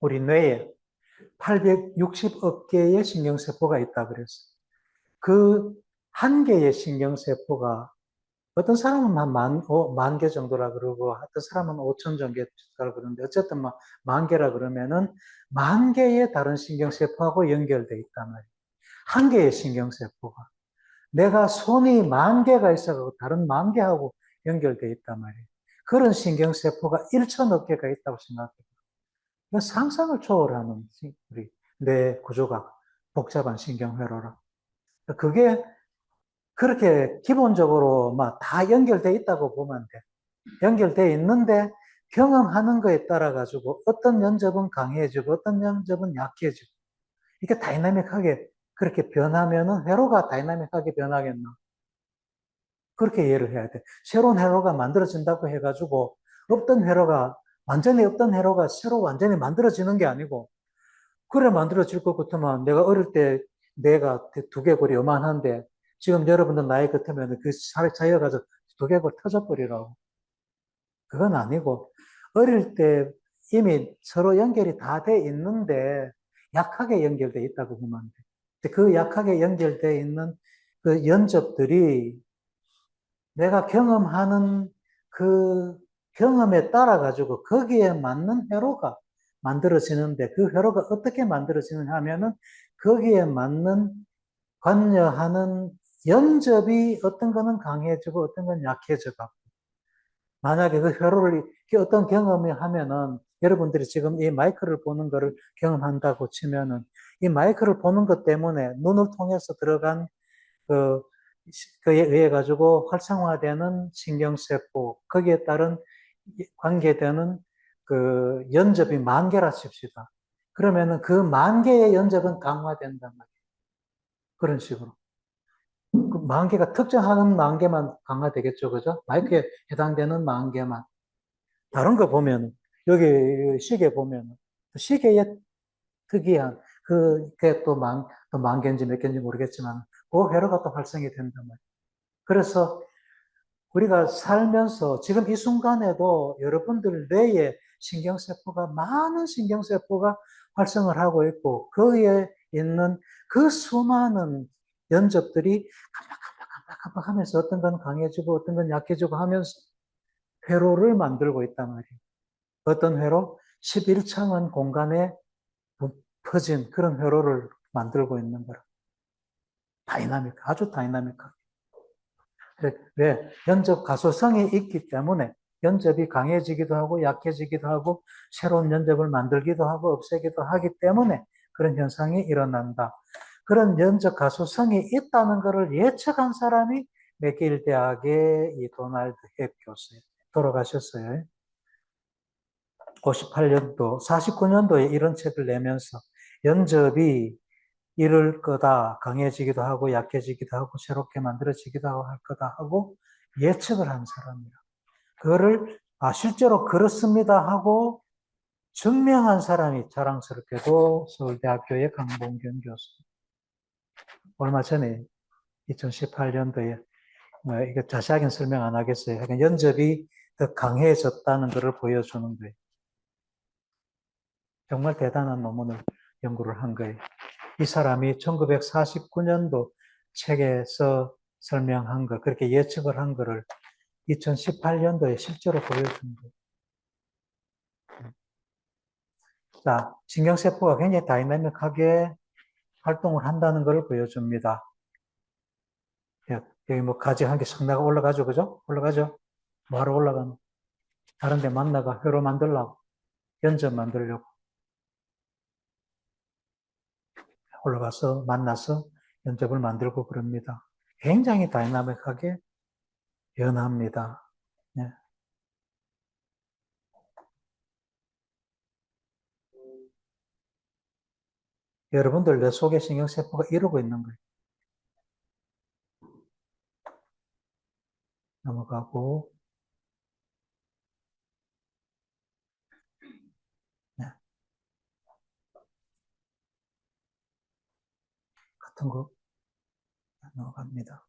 [SPEAKER 1] 우리 뇌에 860억 개의 신경세포가 있다 그랬어요. 그 한 개의 신경세포가 어떤 사람은 만 개 정도라 그러고, 어떤 사람은 5천 정도라 그러는데, 어쨌든 만 개라 그러면은 만 개의 다른 신경세포하고 연결돼 있단 말이에요. 한 개의 신경세포가. 내가 손이 만 개가 있어서 다른 만 개하고 연결돼 있단 말이에요. 그런 신경세포가 1천억 개가 있다고 생각해요. 상상을 초월하는 우리 뇌 구조가 복잡한 신경회로라. 그게 그렇게 기본적으로 막 다 연결돼 있다고 보면 돼. 연결돼 있는데 경험하는 거에 따라 가지고 어떤 연접은 강해지고 어떤 연접은 약해지고, 이게 다이나믹하게 그렇게 변하면은 회로가 다이나믹하게 변하겠나? 그렇게 이해를 해야 돼. 새로운 회로가 만들어진다고 해가지고 완전히 없던 회로가 새로 완전히 만들어지는 게 아니고, 그래 만들어질 것 같으면 내가 어릴 때 뇌가 두개골이 요만한데 지금 여러분들 나이 같으면 그 살이 차여가지고 두개골 터져버리라고. 그건 아니고, 어릴 때 이미 서로 연결이 다 돼 있는데 약하게 연결돼 있다고 보면 돼. 그 약하게 연결돼 있는 그 연접들이 내가 경험하는 그 경험에 따라 가지고 거기에 맞는 회로가 만들어지는데, 그 회로가 어떻게 만들어지느냐 하면은 거기에 맞는 관여하는 연접이 어떤 거는 강해지고 어떤 건 약해져가. 만약에 그 회로를 어떤 경험을 하면은, 여러분들이 지금 이 마이크를 보는 거를 경험한다고 치면은, 이 마이크를 보는 것 때문에 눈을 통해서 들어간 그, 그에 의해 가지고 활성화되는 신경세포, 거기에 따른 관계되는 그 연접이 만 개라 칩시다. 그러면은 그 만 개의 연접은 강화된단 말이에요. 그런 식으로. 그 만 개가 특정하는 만 개만 강화되겠죠. 그죠? 마이크에 해당되는 만 개만. 다른 거 보면, 여기 시계 보면, 시계의 특이한, 그게 또 만 개인지 몇 개인지 모르겠지만, 그 회로가 또 활성이 된단 말이에요. 그래서 우리가 살면서 지금 이 순간에도 여러분들 뇌에 많은 신경세포가 활성을 하고 있고, 거기에 있는 그 수많은 연접들이 깜빡깜빡깜빡깜빡 하면서 어떤 건 강해지고 어떤 건 약해지고 하면서 회로를 만들고 있단 말이에요. 어떤 회로? 11창은 공간에 퍼진 그런 회로를 만들고 있는 거라. 아주 다이나믹하게. 왜? 연접 가소성이 있기 때문에 연접이 강해지기도 하고 약해지기도 하고 새로운 연접을 만들기도 하고 없애기도 하기 때문에 그런 현상이 일어난다. 그런 연접 가소성이 있다는 것을 예측한 사람이 맥길 대학의 이 도널드 헵 교수 돌아가셨어요. 58년도, 49년도에 이런 책을 내면서 연접이 이럴 거다, 강해지기도 하고 약해지기도 하고 새롭게 만들어지기도 하고 할 거다 하고 예측을 한 사람이라. 그거를 실제로 그렇습니다 하고 증명한 사람이 자랑스럽게도 서울대학교의 강봉균 교수. 얼마 전에 2018년도에 이거 자세하게는 설명 안 하겠어요. 그러니까 연접이 더 강해졌다는 것을 보여주는 거예요. 정말 대단한 논문을 연구를 한 거예요. 이 사람이 1949년도 책에서 설명한 거, 그렇게 예측을 한 거를 2018년도에 실제로 보여준 거예요. 자, 신경세포가 굉장히 다이나믹하게 활동을 한다는 것을 보여줍니다. 여기 뭐 가지 한 개씩 나가 올라가죠, 그죠? 올라가죠? 뭐하러 올라가노? 다른 데 만나가 회로 만들려고, 연접 만들려고 올라가서 만나서 연접을 만들고 그럽니다. 굉장히 다이나믹하게 변합니다. 네. 여러분들 내 속에 신경세포가 이러고 있는 거예요. 넘어가고, 네. 같은 거 넘어갑니다.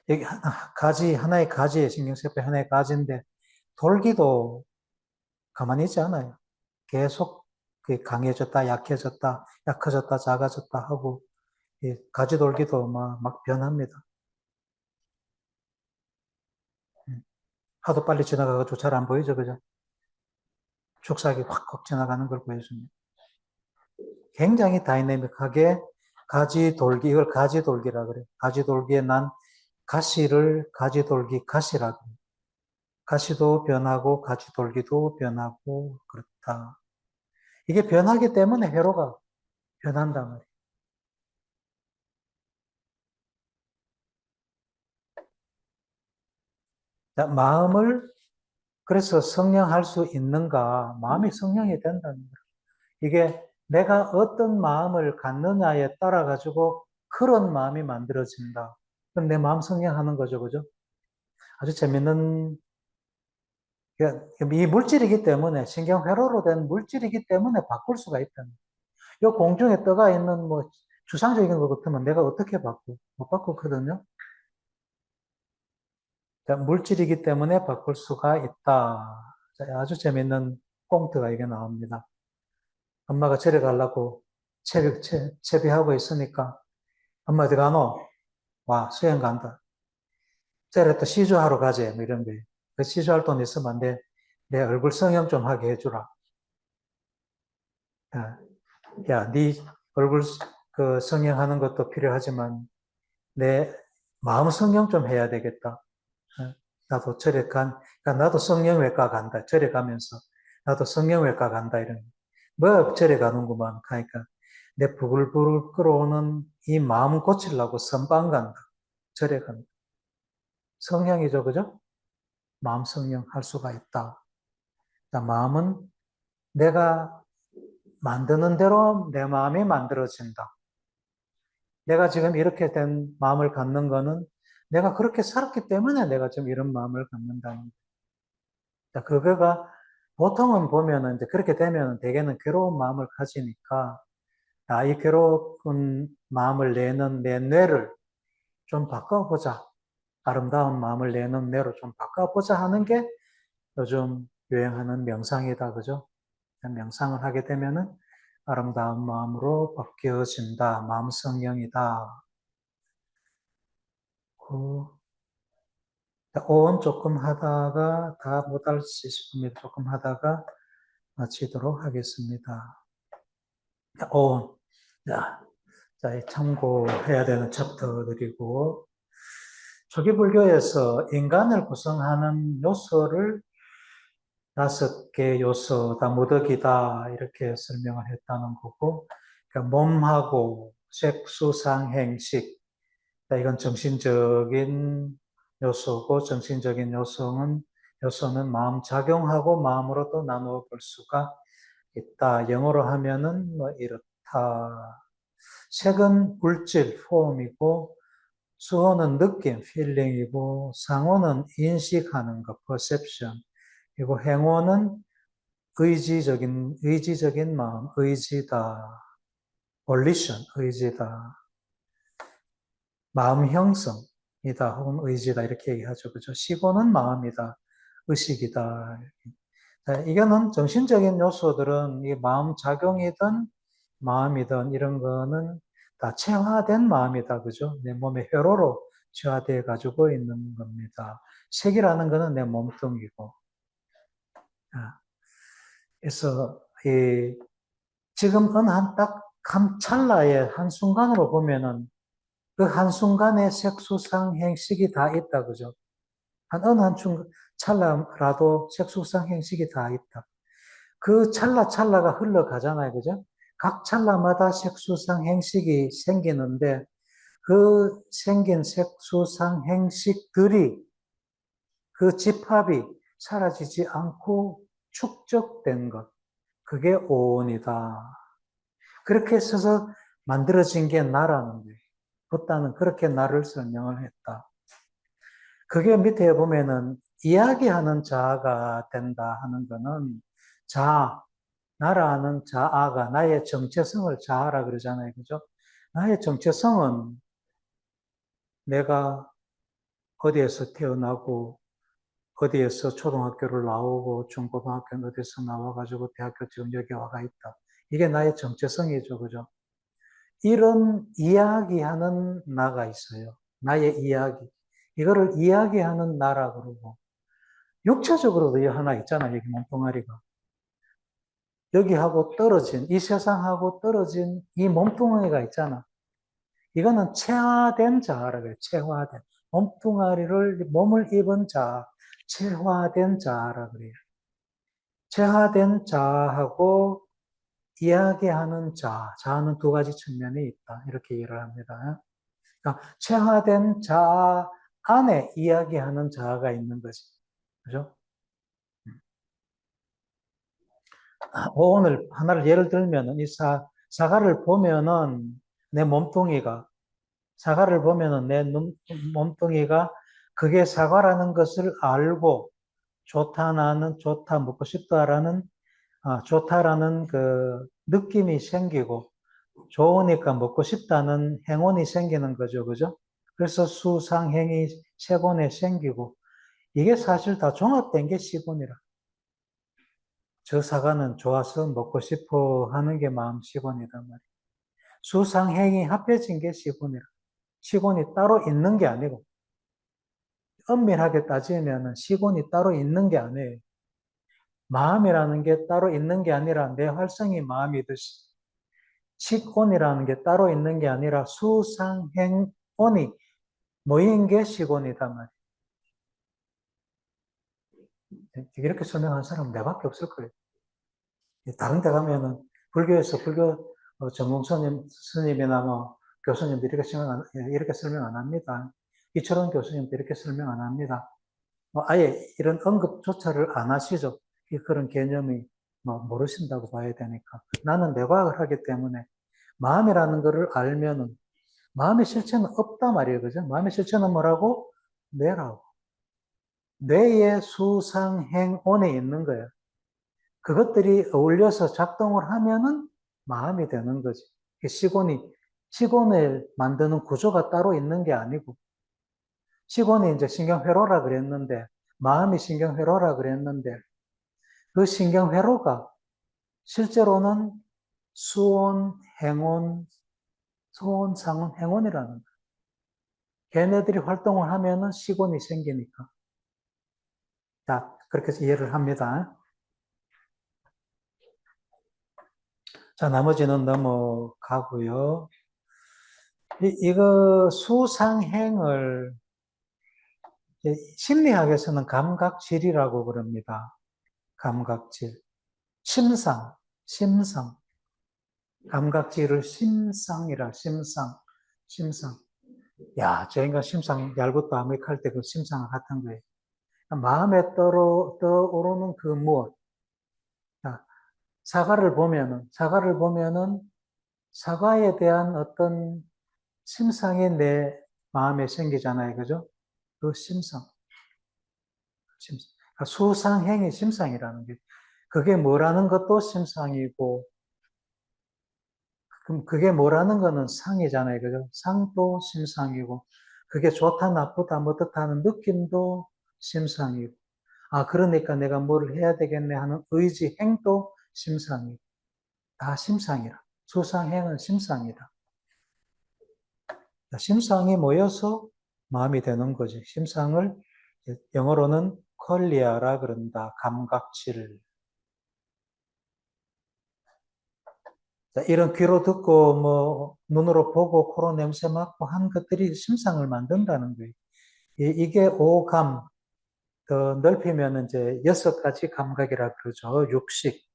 [SPEAKER 1] 여기 가지, 하나의 가지에 신경세포 하나의 가지인데 돌기도 가만히 있지 않아요. 계속 강해졌다, 약해졌다, 약해졌다, 작아졌다 하고 가지 돌기도 막 변합니다. 하도 빨리 지나가가지고 잘 안 보이죠, 그죠? 축삭이 확확 지나가는 걸 보여줍니다. 굉장히 다이내믹하게 가지 돌기, 이걸 가지 돌기라 그래요. 가지 돌기에 난 가시를 가지 돌기 가시라 그래요. 가시도 변하고 가지 돌기도 변하고 그렇다. 이게 변하기 때문에 회로가 변한단 말이에요. 자, 마음을 그래서 성령할 수 있는가? 마음이 성령이 된다는 거예요. 이게 내가 어떤 마음을 갖느냐에 따라 가지고 그런 마음이 만들어진다. 그럼 내 마음 성령하는 거죠, 그죠? 아주 재밌는 이 물질이기 때문에 신경회로로 된 물질이기 때문에 바꿀 수가 있다는 거예요. 이 공중에 떠가 있는 뭐 추상적인 것 같으면 내가 어떻게 바꾸? 못 바꾸거든요. 자, 물질이기 때문에 바꿀 수가 있다. 자, 아주 재밌는 꽁트가 이게 나옵니다. 엄마가 절에 가려고 채비하고 있으니까 엄마 어디 가노? 와, 수영 간다. 절에 또 시주하러 가재. 뭐 이런 거예요. 그 시주할 돈 있으면 내 얼굴 성형 좀 하게 해주라. 야, 네 얼굴 그 성형하는 것도 필요하지만 내 마음 성형 좀 해야 되겠다. 나도 절에 그러니까 나도 성형외과 간다. 절에 가면서 나도 성형외과 간다. 이런. 뭐 절에 가는구만. 그러니까 내 부글부글 끓어오는 이 마음 고치려고 선방 간다. 절에 간다. 성형이죠, 그죠? 마음 성형할 수가 있다. 마음은 내가 만드는 대로 내 마음이 만들어진다. 내가 지금 이렇게 된 마음을 갖는 거는 내가 그렇게 살았기 때문에 내가 지금 이런 마음을 갖는다는 거다. 그거가 보통은 보면은 이제 그렇게 되면 대개는 괴로운 마음을 가지니까 이 괴로운 마음을 내는 내 뇌를 좀 바꿔보자. 아름다운 마음을 내는 뇌로 좀 바꿔보자 하는 게 요즘 유행하는 명상이다. 그죠? 명상을 하게 되면은 아름다운 마음으로 바뀌어진다. 마음 성령이다. 그 오은 조금 하다가 다 못할 수 있습니다. 조금 하다가 마치도록 하겠습니다. 오, 자, 참고해야 되는 챕터들이고, 초기 불교에서 인간을 구성하는 요소를 5개 요소 다 무덕이다 이렇게 설명을 했다는 거고, 그러니까 몸하고 색수상행식, 이건 정신적인 요소고, 정신적인 요소는 마음 작용하고 마음으로 또 나누어 볼 수가 있다. 영어로 하면은 뭐 이렇다. 색은 물질, 폼이고, 수호는 느낌, 필링이고, 상호는 인식하는 것, perception. 그리고 행호는 의지적인 마음, 의지다. volition, 의지다. 마음 형성이다. 혹은 의지다. 이렇게 얘기하죠. 그죠? 시고는 마음이다. 의식이다. 자, 이거는 정신적인 요소들은 이 마음 작용이든 마음이든 이런 거는 다 체화된 마음이다. 그죠? 내 몸의 회로로 체화되어 가지고 있는 겁니다. 색이라는 거는 내 몸뚱이고. 아, 그래서 지금 어느 한 찰나의 한순간으로 보면은 그 한순간에 색수상행식이 다 있다. 그죠? 어느 찰나라도 색수상행식이 다 있다. 그 찰나가 흘러가잖아요. 그죠? 각 찰나마다 색수상행식이 생기는데 그 생긴 색수상행식들이 그 집합이 사라지지 않고 축적된 것. 그게 오온이다. 그렇게 써서 만들어진 게 나라는 거예요. 붓다는 그렇게 나를 설명을 했다. 그게 밑에 보면은 이야기하는 자아가 된다 하는 거는 나라는 자아가 나의 정체성을 자아라 그러잖아요. 그죠? 나의 정체성은 내가 어디에서 태어나고 어디에서 초등학교를 나오고 중고등학교는 어디서 나와가지고 대학교 지금 여기 와가 있다. 이게 나의 정체성이죠. 그죠? 이런 이야기하는 나가 있어요. 나의 이야기. 이거를 이야기하는 나라 그러고, 육체적으로도 하나 있잖아, 여기 몸뚱아리가. 여기하고 떨어진, 이 세상하고 떨어진 이 몸뚱아리가 있잖아. 이거는 체화된 자아라고 해요. 체화된. 몸을 입은 자아, 체화된 자아라고 그래요. 체화된 자아하고 이야기하는 자아는 두 가지 측면이 있다. 이렇게 이해를 합니다. 그러니까 체화된 자아 안에 이야기하는 자아가 있는 거지. 그죠? 오늘 하나를 예를 들면은 이 사과를 보면은 내 몸뚱이가 사과를 보면은 내 몸뚱이가 그게 사과라는 것을 알고 좋다 먹고 싶다라는 좋다라는 그 느낌이 생기고 좋으니까 먹고 싶다는 행운이 생기는 거죠. 그죠? 그래서 수상행이 세곤에 생기고 이게 사실 다 종합된 게 시곤이라. 저 사과는 좋아서 먹고 싶어 하는 게 마음 시곤이란 말이에요. 수상행이 합해진 게 시곤이라. 시곤이 따로 있는 게 아니고 엄밀하게 따지면 시곤이 따로 있는 게 아니에요. 마음이라는 게 따로 있는 게 아니라 내 활성이 마음이듯이 식곤이라는 게 따로 있는 게 아니라 수상행온이 모인 게 시곤이단 말이에요. 이렇게 설명한 사람은 내밖에 없을 거예요. 다른 데 가면은 불교 전공 스님이나 뭐 교수님들 이렇게 설명 안 합니다. 이철원 교수님도 이렇게 설명 안 합니다. 뭐 아예 이런 언급조차를 안 하시죠. 그런 개념이 뭐 모르신다고 봐야 되니까. 나는 뇌과학을 하기 때문에 마음이라는 것을 알면은 마음의 실체는 없단 말이에요. 그죠? 마음의 실체는 뭐라고? 뇌라고. 뇌의 수상행온에 있는 거예요. 그것들이 어울려서 작동을 하면은 마음이 되는 거지. 시곤을 만드는 구조가 따로 있는 게 아니고, 시곤이 이제 신경회로라 그랬는데, 마음이 신경회로라 그랬는데, 그 신경회로가 실제로는 수온, 행온, 소온, 상온, 행온이라는 거예요. 걔네들이 활동을 하면은 시곤이 생기니까. 자, 그렇게 해서 이해를 합니다. 자, 나머지는 넘어가고요. 이거 수상행을 심리학에서는 감각질이라고 부릅니다. 감각질. 심상, 심상. 감각질을 심상이라, 심상, 심상. 야, 저 인간 심상, 얄궂도 아메리칼 때 그 심상을 같은 거예요. 마음에 떠오르는 그 무엇. 자, 사과를 보면은 사과에 대한 어떤 심상이 내 마음에 생기잖아요. 그죠? 그 심상, 심상. 그러니까 수상행위 심상이라는 게, 그게 뭐라는 것도 심상이고, 그럼 그게 뭐라는 거는 상이잖아요. 그죠? 상도 심상이고, 그게 좋다, 나쁘다, 뭐 어떻다는 느낌도 심상이고, 아, 그러니까 내가 뭘 해야 되겠네 하는 의지, 행도 심상이고, 다 심상이라. 수상행은 심상이다. 심상이 모여서 마음이 되는 거지. 심상을 영어로는 퀄리아라 그런다. 감각질. 자, 이런 귀로 듣고 뭐 눈으로 보고 코로 냄새 맡고 한 것들이 심상을 만든다는 거예요. 이게 오감, 더 넓히면 이제 6가지 감각이라 그러죠. 육식.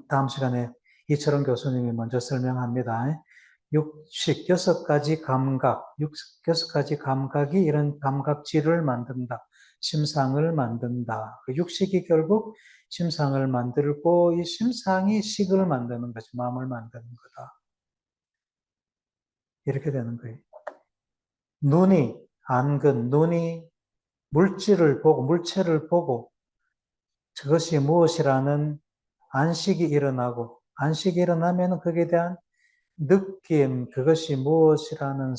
[SPEAKER 1] 다음 시간에 이철원 교수님이 먼저 설명합니다. 육식, 6가지 감각, 6가지 감각이 이런 감각질을 만든다. 심상을 만든다. 그 육식이 결국 심상을 만들고 이 심상이 식을 만드는 거지, 마음을 만드는 거다. 이렇게 되는 거예요. 눈이 물질을 보고, 물체를 보고 저것이 무엇이라는 안식이 일어나면 거기에 대한 느낌, 그것이 무엇이라는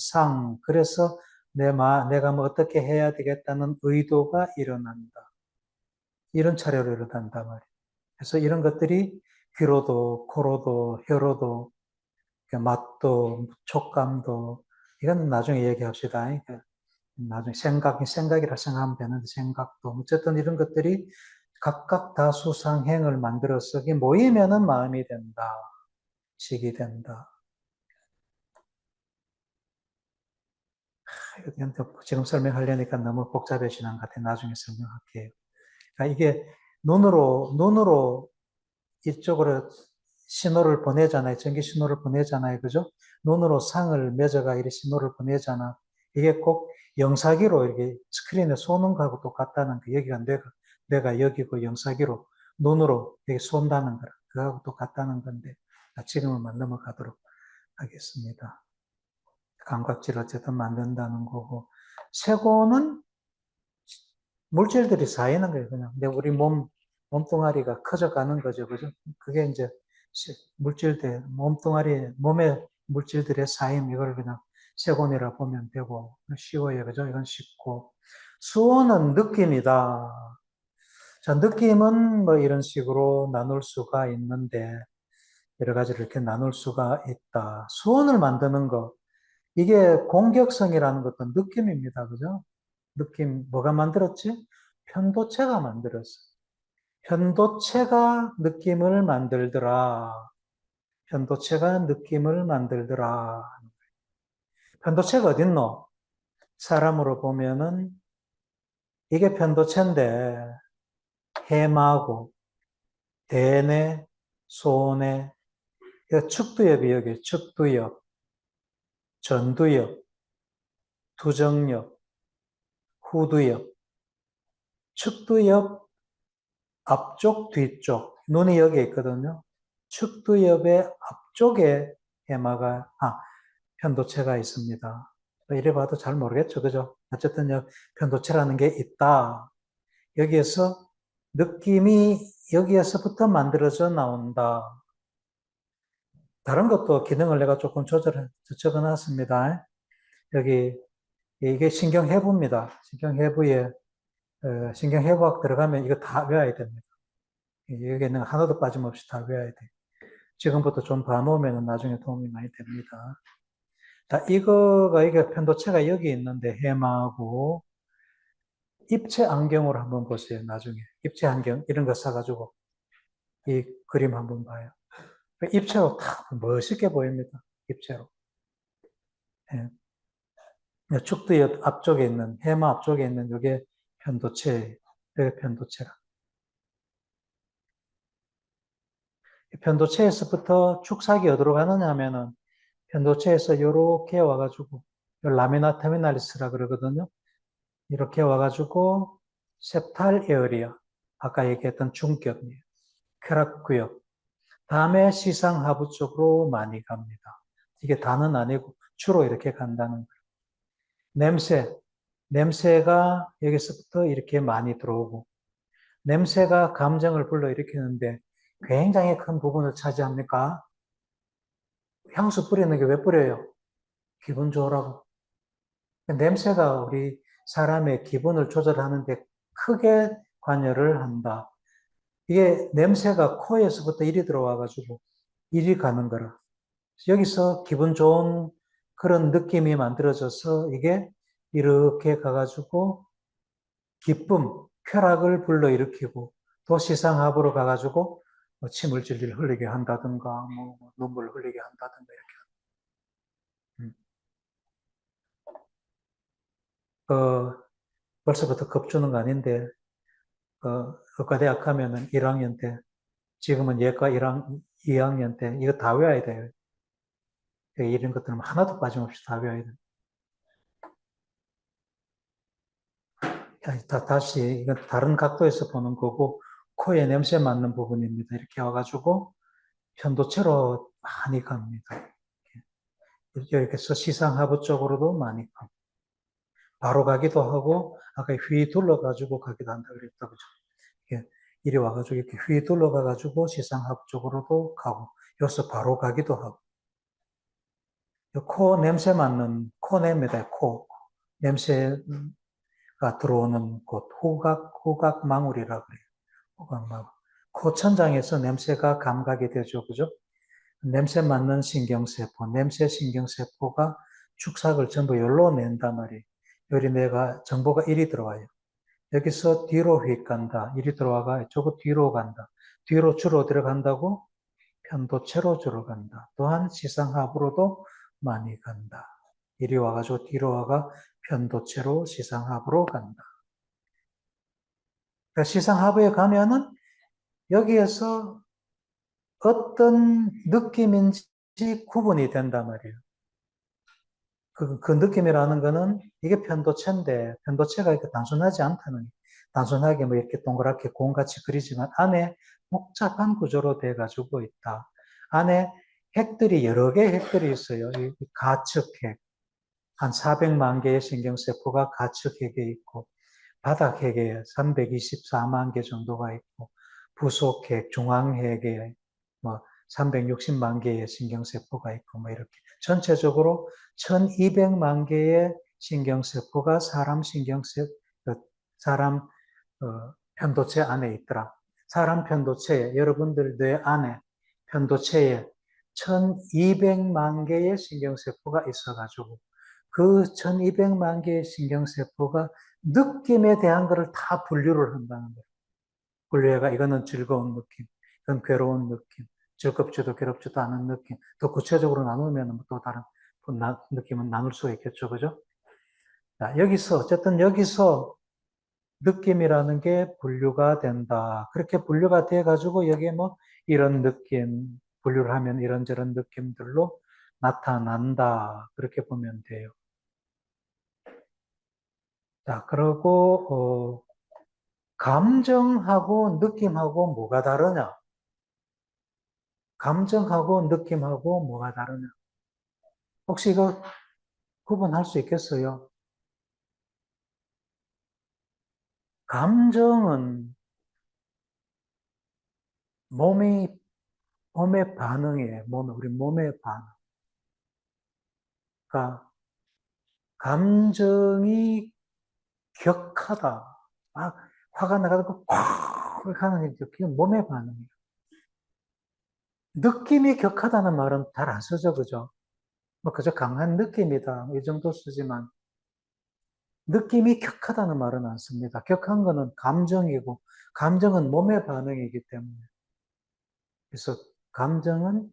[SPEAKER 1] 그래서 내가 뭐 어떻게 해야 되겠다는 의도가 일어난다. 이런 차례로 일어난단 말이에요. 그래서 이런 것들이 귀로도, 코로도, 혀로도, 맛도, 촉감도, 이건 나중에 얘기합시다. 나중에 생각이라 생각하면 되는데, 생각도. 어쨌든 이런 것들이 각각 다 수상행을 만들어서 모이면은 마음이 된다. 식이 된다. 지금 설명하려니까 너무 복잡해지는 것 같아요. 나중에 설명할게요. 그러니까 이게 눈으로 이쪽으로 신호를 보내잖아요. 전기 신호를 보내잖아요. 그죠? 눈으로 상을 맺어가 이렇게 신호를 보내잖아. 이게 꼭 영사기로 이렇게 스크린에 쏘는 거하고 똑같다는 거. 여기가 내가 여기고 영사기로 눈으로 이렇게 쏜다는 거라. 그거하고 똑같다는 건데. 지금은 넘어가도록 하겠습니다. 감각질을 어쨌든 만든다는 거고. 쇠고는 물질들이 쌓이는 거예요, 그냥. 근데 우리 몸뚱아리가 커져가는 거죠, 그죠? 그게 이제 몸의 물질들의 쌓임, 이걸 그냥 쇠곤이라 보면 되고, 쉬워요, 그죠? 이건 쉽고. 수호는 느낌이다. 자, 느낌은 뭐 이런 식으로 나눌 수가 있는데, 여러 가지를 이렇게 나눌 수가 있다. 수원을 만드는 거, 이게 공격성이라는 것도 느낌입니다, 그죠? 느낌, 뭐가 만들었지? 편도체가 만들었어. 편도체가 느낌을 만들더라. 편도체가 느낌을 만들더라. 편도체가 어딨노? 사람으로 보면은 이게 편도체인데 해마고 대뇌, 소뇌, 측두엽이 여기 측두엽, 전두엽, 두정엽, 후두엽, 측두엽 앞쪽, 뒤쪽, 눈이 여기 있거든요. 측두엽의 앞쪽에 편도체가 있습니다. 이래 봐도 잘 모르겠죠, 그죠? 어쨌든 편도체라는 게 있다. 여기에서 느낌이 여기에서부터 만들어져 나온다. 다른 것도 기능을 내가 조금 적어놨습니다. 여기 이게 신경해부입니다. 신경해부학 들어가면 이거 다 외워야 됩니다. 여기는 하나도 빠짐없이 다 외워야 돼. 지금부터 좀 봐놓으면 나중에 도움이 많이 됩니다. 자, 이게 편도체가 여기 있는데 해마하고 입체 안경으로 한번 보세요. 나중에 입체 안경 이런 거 사가지고 이 그림 한번 봐요. 입체로 탁 멋있게 보입니다. 입체로. 예. 축도 옆 앞쪽에 있는, 해마 앞쪽에 있는 이게 편도체, 이게 편도체라. 편도체에서부터 축삭이 어디로 가느냐 하면은 편도체에서 이렇게 와가지고 라미나 터미널리스라 그러거든요. 이렇게 와가지고 septal area, 아까 얘기했던 중격이에요. 쾌락구역. 다음에 시상하부 쪽으로 많이 갑니다. 이게 다는 아니고 주로 이렇게 간다는 거예요. 냄새. 냄새가 여기서부터 이렇게 많이 들어오고 냄새가 감정을 불러일으키는데 굉장히 큰 부분을 차지합니까? 향수 뿌리는 게 왜 뿌려요? 기분 좋으라고. 냄새가 우리 사람의 기분을 조절하는데 크게 관여를 한다. 이게 냄새가 코에서부터 이리 들어와가지고 이리 가는 거라. 여기서 기분 좋은 그런 느낌이 만들어져서 이게 이렇게 가가지고 기쁨, 쾌락을 불러일으키고 또 시상합으로 가가지고 뭐 침을 질질 흘리게 한다든가 뭐 눈물을 흘리게 한다든가 이렇게. 음. 벌써부터 겁주는 거 아닌데 의과대학 가면은 1학년 때 지금은 예과 2학년 때 이거 다 외워야 돼요. 이런 것들은 하나도 빠짐없이 다 외워야 돼요. 다시 이건 다른 각도에서 보는 거고 코에 냄새 맡는 부분입니다. 이렇게 와가지고 편도체로 많이 갑니다. 이렇게 해서 시상하부 쪽으로도 많이 가고 바로 가기도 하고 아까 휘 둘러가지고 가기도 한다 그랬다 그죠? 이렇게 이리 와가지고 이렇게 휘 둘러가가지고 시상하부 쪽으로도 가고 여기서 바로 가기도 하고 코 냄새 맡는 코냄입니다. 코 냄새가 들어오는 곳 후각망울이라 그래요. 후각망울. 코 천장에서 냄새가 감각이 되죠, 그죠? 냄새 맡는 신경세포, 냄새 신경세포가 축삭을 전부 열로 낸단 말이에요. 여기 내가 정보가 이리 들어와요. 여기서 뒤로 휙 간다. 이리 들어와가 저거 뒤로 간다. 뒤로 주로 들어간다고 편도체로 주로 간다. 또한 시상하부로도 많이 간다. 이리 와가지고 뒤로 와가 편도체로 시상하부로 간다. 그러니까 시상하부에 가면은 여기에서 어떤 느낌인지 구분이 된단 말이에요. 그 느낌이라는 거는 이게 편도체인데 편도체가 이렇게 단순하지 않다는 단순하게 뭐 이렇게 동그랗게 공같이 그리지만 안에 복잡한 구조로 돼 가지고 있다. 안에 핵들이 여러 개의 핵들이 있어요. 가측핵 한 400만 개의 신경세포가 가측핵에 있고 바닥핵에 324만 개 정도가 있고 부속핵, 중앙핵에 뭐 360만 개의 신경세포가 있고 뭐 이렇게 전체적으로 1200만 개의 신경세포가 그 사람 편도체 안에 있더라. 사람 편도체에 여러분들 뇌 안에 편도체에 1200만 개의 신경세포가 있어가지고 그 1200만 개의 신경세포가 느낌에 대한 것을 다 분류를 한다는 거예요. 분류해가 이거는 즐거운 느낌, 이건 괴로운 느낌, 즐겁지도 괴롭지도 않은 느낌. 더 구체적으로 나누면 또 다른 느낌은 나눌 수가 있겠죠. 그죠? 자, 어쨌든 여기서 느낌이라는 게 분류가 된다. 그렇게 분류가 돼가지고 여기에 뭐 이런 느낌, 분류를 하면 이런저런 느낌들로 나타난다. 그렇게 보면 돼요. 자, 그리고, 감정하고 느낌하고 뭐가 다르냐? 감정하고 느낌하고 뭐가 다르냐? 혹시 이거 구분할 수 있겠어요? 감정은 몸이, 몸의 반응이에요. 우리 몸의 반응. 그러니까, 감정이 격하다. 막, 화가 나가지고, 콱! 하는 게 그게 몸의 반응이에요. 느낌이 격하다는 말은 잘 안 쓰죠, 그죠? 뭐, 그저 강한 느낌이다. 이 정도 쓰지만, 느낌이 격하다는 말은 안 씁니다. 격한 거는 감정이고, 감정은 몸의 반응이기 때문에. 그래서 감정은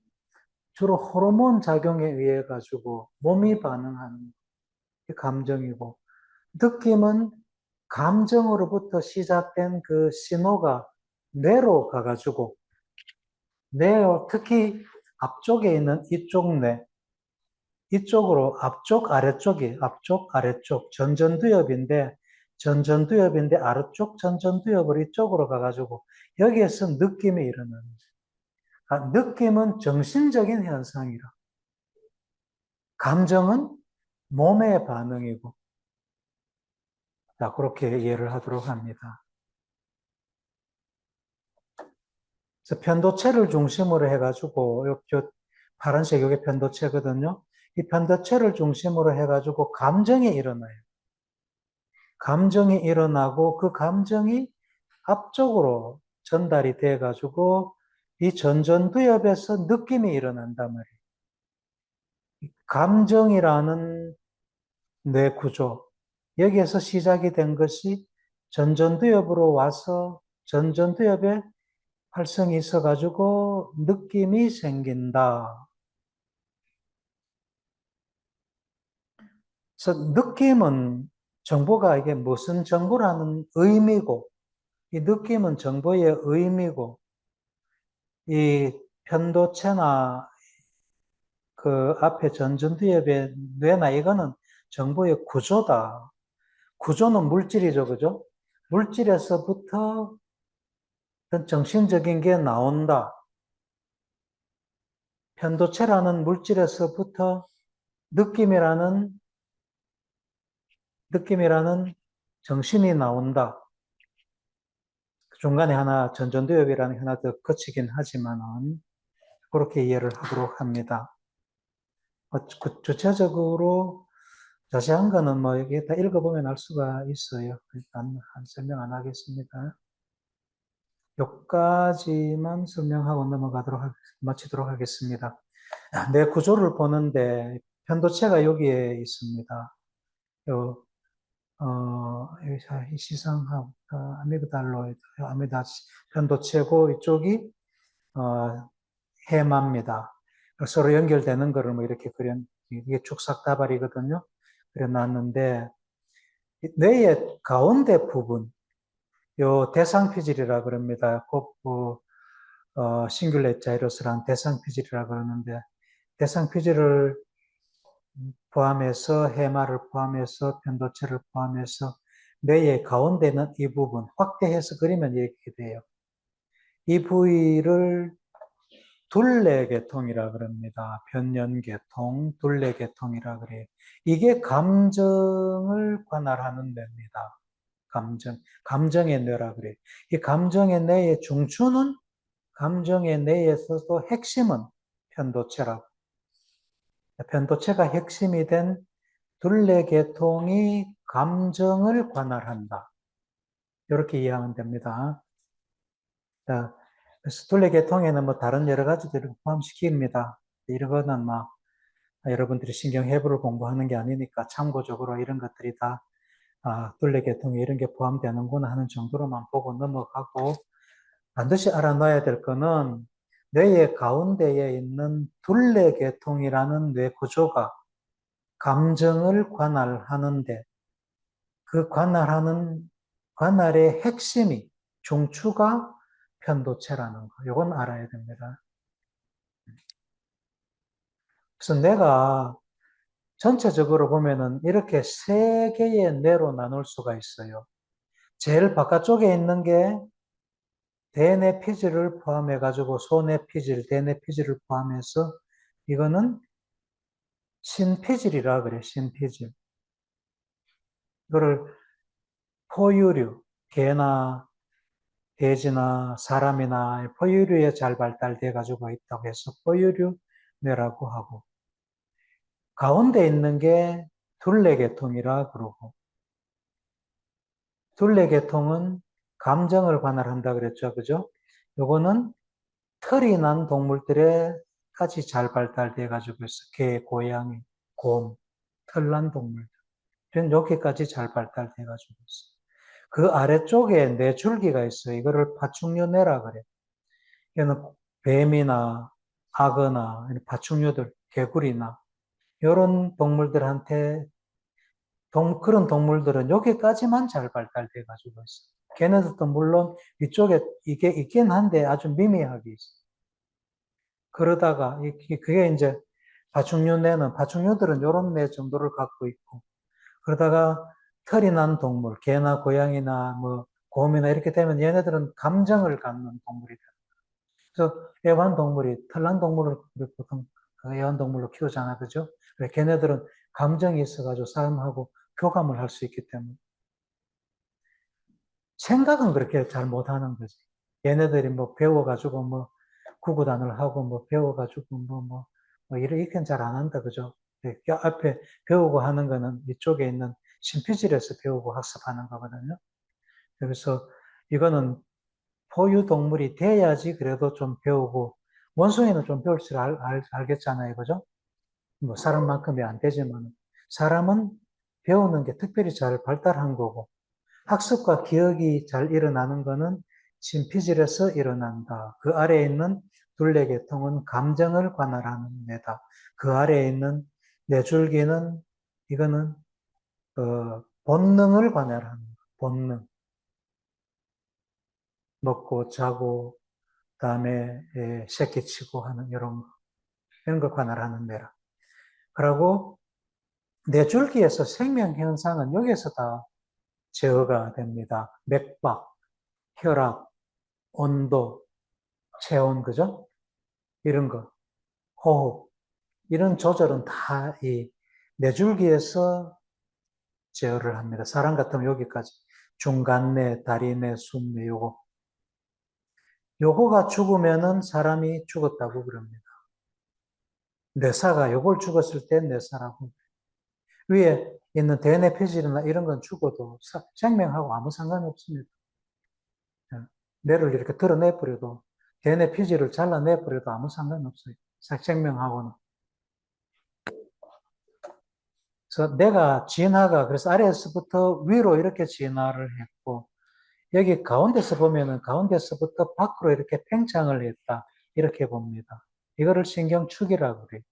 [SPEAKER 1] 주로 호르몬 작용에 의해 가지고 몸이 반응하는 게 감정이고, 느낌은 감정으로부터 시작된 그 신호가 뇌로 가가지고, 특히 앞쪽에 있는 이쪽 뇌, 이쪽으로 앞쪽, 아래쪽, 전전두엽인데 아래쪽 전전두엽을 이쪽으로 가가지고 여기에서 느낌이 일어나는 거예요. 느낌은 정신적인 현상이라. 감정은 몸의 반응이고, 자, 그렇게 이해를 하도록 합니다. 그래서 편도체를 중심으로 해가지고, 요 파란색 이게 편도체거든요. 이 편도체를 중심으로 해가지고 감정이 일어나요. 감정이 일어나고 그 감정이 앞쪽으로 전달이 돼가지고 이 전전두엽에서 느낌이 일어난단 말이에요. 감정이라는 뇌 구조, 여기에서 시작이 된 것이 전전두엽으로 와서 전전두엽에 활성이 있어가지고 느낌이 생긴다. 그래서 느낌은 정보가 이게 무슨 정보라는 의미고, 이 느낌은 정보의 의미고, 이 편도체나 그 앞에 전전두엽의 뇌나 이거는 정보의 구조다. 구조는 물질이죠, 그죠? 물질에서부터 어떤 정신적인 게 나온다. 편도체라는 물질에서부터 느낌이라는, 느낌이라는 정신이 나온다. 중간에 하나 전전두엽이라는 게 하나 더 거치긴 하지만은 그렇게 이해를 하도록 합니다. 구체적으로 자세한 거는 뭐 이게 다 읽어보면 알 수가 있어요. 일단 한 설명 안 하겠습니다. 여기까지만 설명하고 마치도록 하겠습니다. 내 구조를 보는데 편도체가 여기에 있습니다. 요, 이 시상하고 아미그달로이드, 아미다 편도체고 이쪽이 해마입니다. 서로 연결되는 거를 뭐 이렇게 이게 축삭다발이거든요. 그래 놨는데 뇌의 가운데 부분, 요 대상피질이라 그럽니다. 싱귤레 자이러스라는 대상피질이라 그러는데 대상피질을 포함해서 해마를 포함해서 편도체를 포함해서 뇌의 가운데는 이 부분 확대해서 그리면 이렇게 돼요. 이 부위를 둘레계통이라 그럽니다. 변연계통, 둘레계통이라 그래요. 이게 감정을 관할하는 뇌입니다. 감정의 뇌라 그래요. 이 감정의 뇌의 중추는 감정의 뇌에서도 핵심은 편도체라고. 편도체가 핵심이 된 둘레계통이 감정을 관할한다. 이렇게 이해하면 됩니다. 자, 그래서 둘레계통에는 뭐 다른 여러 가지들을 포함시킵니다. 이런 거는 막 여러분들이 신경해부를 공부하는 게 아니니까 참고적으로 이런 것들이 다 둘레계통에 이런 게 포함되는구나 하는 정도로만 보고 넘어가고 반드시 알아놔야 될 거는 뇌의 가운데에 있는 둘레계통이라는 뇌 구조가 감정을 관할하는데 그 관할의 핵심이 중추가 편도체라는 거. 이건 알아야 됩니다. 그래서 내가 전체적으로 보면은 이렇게 세 개의 뇌로 나눌 수가 있어요. 제일 바깥쪽에 있는 게 대뇌피질을 포함해가지고 소뇌피질, 대뇌피질을 포함해서 이거는 신피질이라 그래, 신피질. 이거를 포유류, 개나 돼지나 사람이나 포유류에 잘 발달돼 가지고 있다고 해서 포유류 뇌라고 하고 가운데 있는 게 둘레계통이라 그러고 둘레계통은 감정을 관할한다 그랬죠, 그죠? 요거는 털이 난 동물들에까지 잘 발달돼 가지고 있어. 개, 고양이, 곰, 털난 동물. 여기까지 잘 발달돼 가지고 있어. 그 아래쪽에 네 줄기가 있어요. 이거를 파충류뇌라 그래. 이거는 뱀이나 악어나 파충류들, 개구리나 이런 동물들한테 그런 동물들은 여기까지만 잘 발달돼 가지고 있어. 걔네들도 물론 위쪽에 이게 있긴 한데 아주 미미하게 있어. 그러다가 그게 이제 파충류들은 이런 뇌 정도를 갖고 있고 그러다가 털이 난 동물, 개나 고양이나 뭐 곰이나 이렇게 되면 얘네들은 감정을 갖는 동물이 돼. 그래서 애완동물이 털난 동물을 보통 애완동물로 키우잖아, 그죠? 그래, 걔네들은 감정이 있어가지고 사람하고 교감을 할 수 있기 때문에 생각은 그렇게 잘 못하는 거지. 얘네들이 뭐 배워가지고 뭐 구구단을 하고 뭐 배워가지고 이렇게는 잘 안 한다, 그죠? 앞에 배우고 하는 거는 이쪽에 있는 신피질에서 배우고 학습하는 거거든요. 그래서 이거는 포유동물이 돼야지 그래도 좀 배우고, 원숭이는 좀 배울 줄 알겠잖아요. 그죠? 뭐 사람만큼이 안 되지만, 사람은 배우는 게 특별히 잘 발달한 거고, 학습과 기억이 잘 일어나는 거는 신피질에서 일어난다. 그 아래에 있는 둘레계통은 감정을 관할하는 뇌다. 그 아래에 있는 뇌줄기는, 이거는, 본능을 관할하는, 본능. 먹고 자고 그다음에 새끼치고 하는 이런 걸 관할하는 뇌라. 그리고 뇌줄기에서 생명 현상은 여기서 다 제어가 됩니다. 맥박, 혈압, 온도, 체온, 그죠? 이런 거, 호흡, 이런 조절은 다 이 뇌줄기에서 제어를 합니다. 사람 같으면 여기까지 중간뇌, 다리뇌, 숨뇌 요거가 죽으면은 사람이 죽었다고 그럽니다. 뇌사가 요걸 죽었을 때 뇌사라고. 위에 있는 대뇌 폐질이나 이런 건 죽어도 생명하고 아무 상관이 없습니다. 예. 뇌를 이렇게 드러내버려도 대뇌 폐질을 잘라내버려도 아무 상관이 없어요. 생명하고는. 그래서 내가 진화가 그래서 아래에서부터 위로 이렇게 진화를 했고 여기 가운데서 보면은 가운데서부터 밖으로 이렇게 팽창을 했다. 이렇게 봅니다. 이거를 신경축이라고 그래요.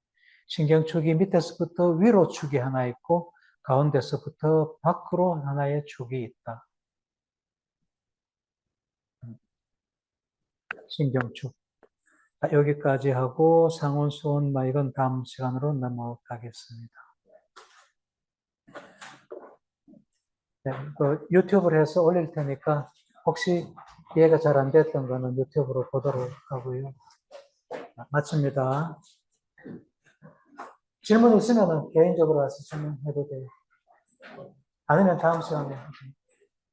[SPEAKER 1] 신경축이 밑에서부터 위로 축이 하나 있고 가운데서부터 밖으로 하나의 축이 있다. 신경축. 여기까지 하고 상온수온 이건 다음 시간으로 넘어가겠습니다. 네, 그 유튜브를 해서 올릴 테니까 혹시 이해가 잘 안 됐던 거는 유튜브로 보도록 하고요. 마칩니다. 질문 있으면 개인적으로 와서 질문해도 돼요. 아니면 다음 시간에.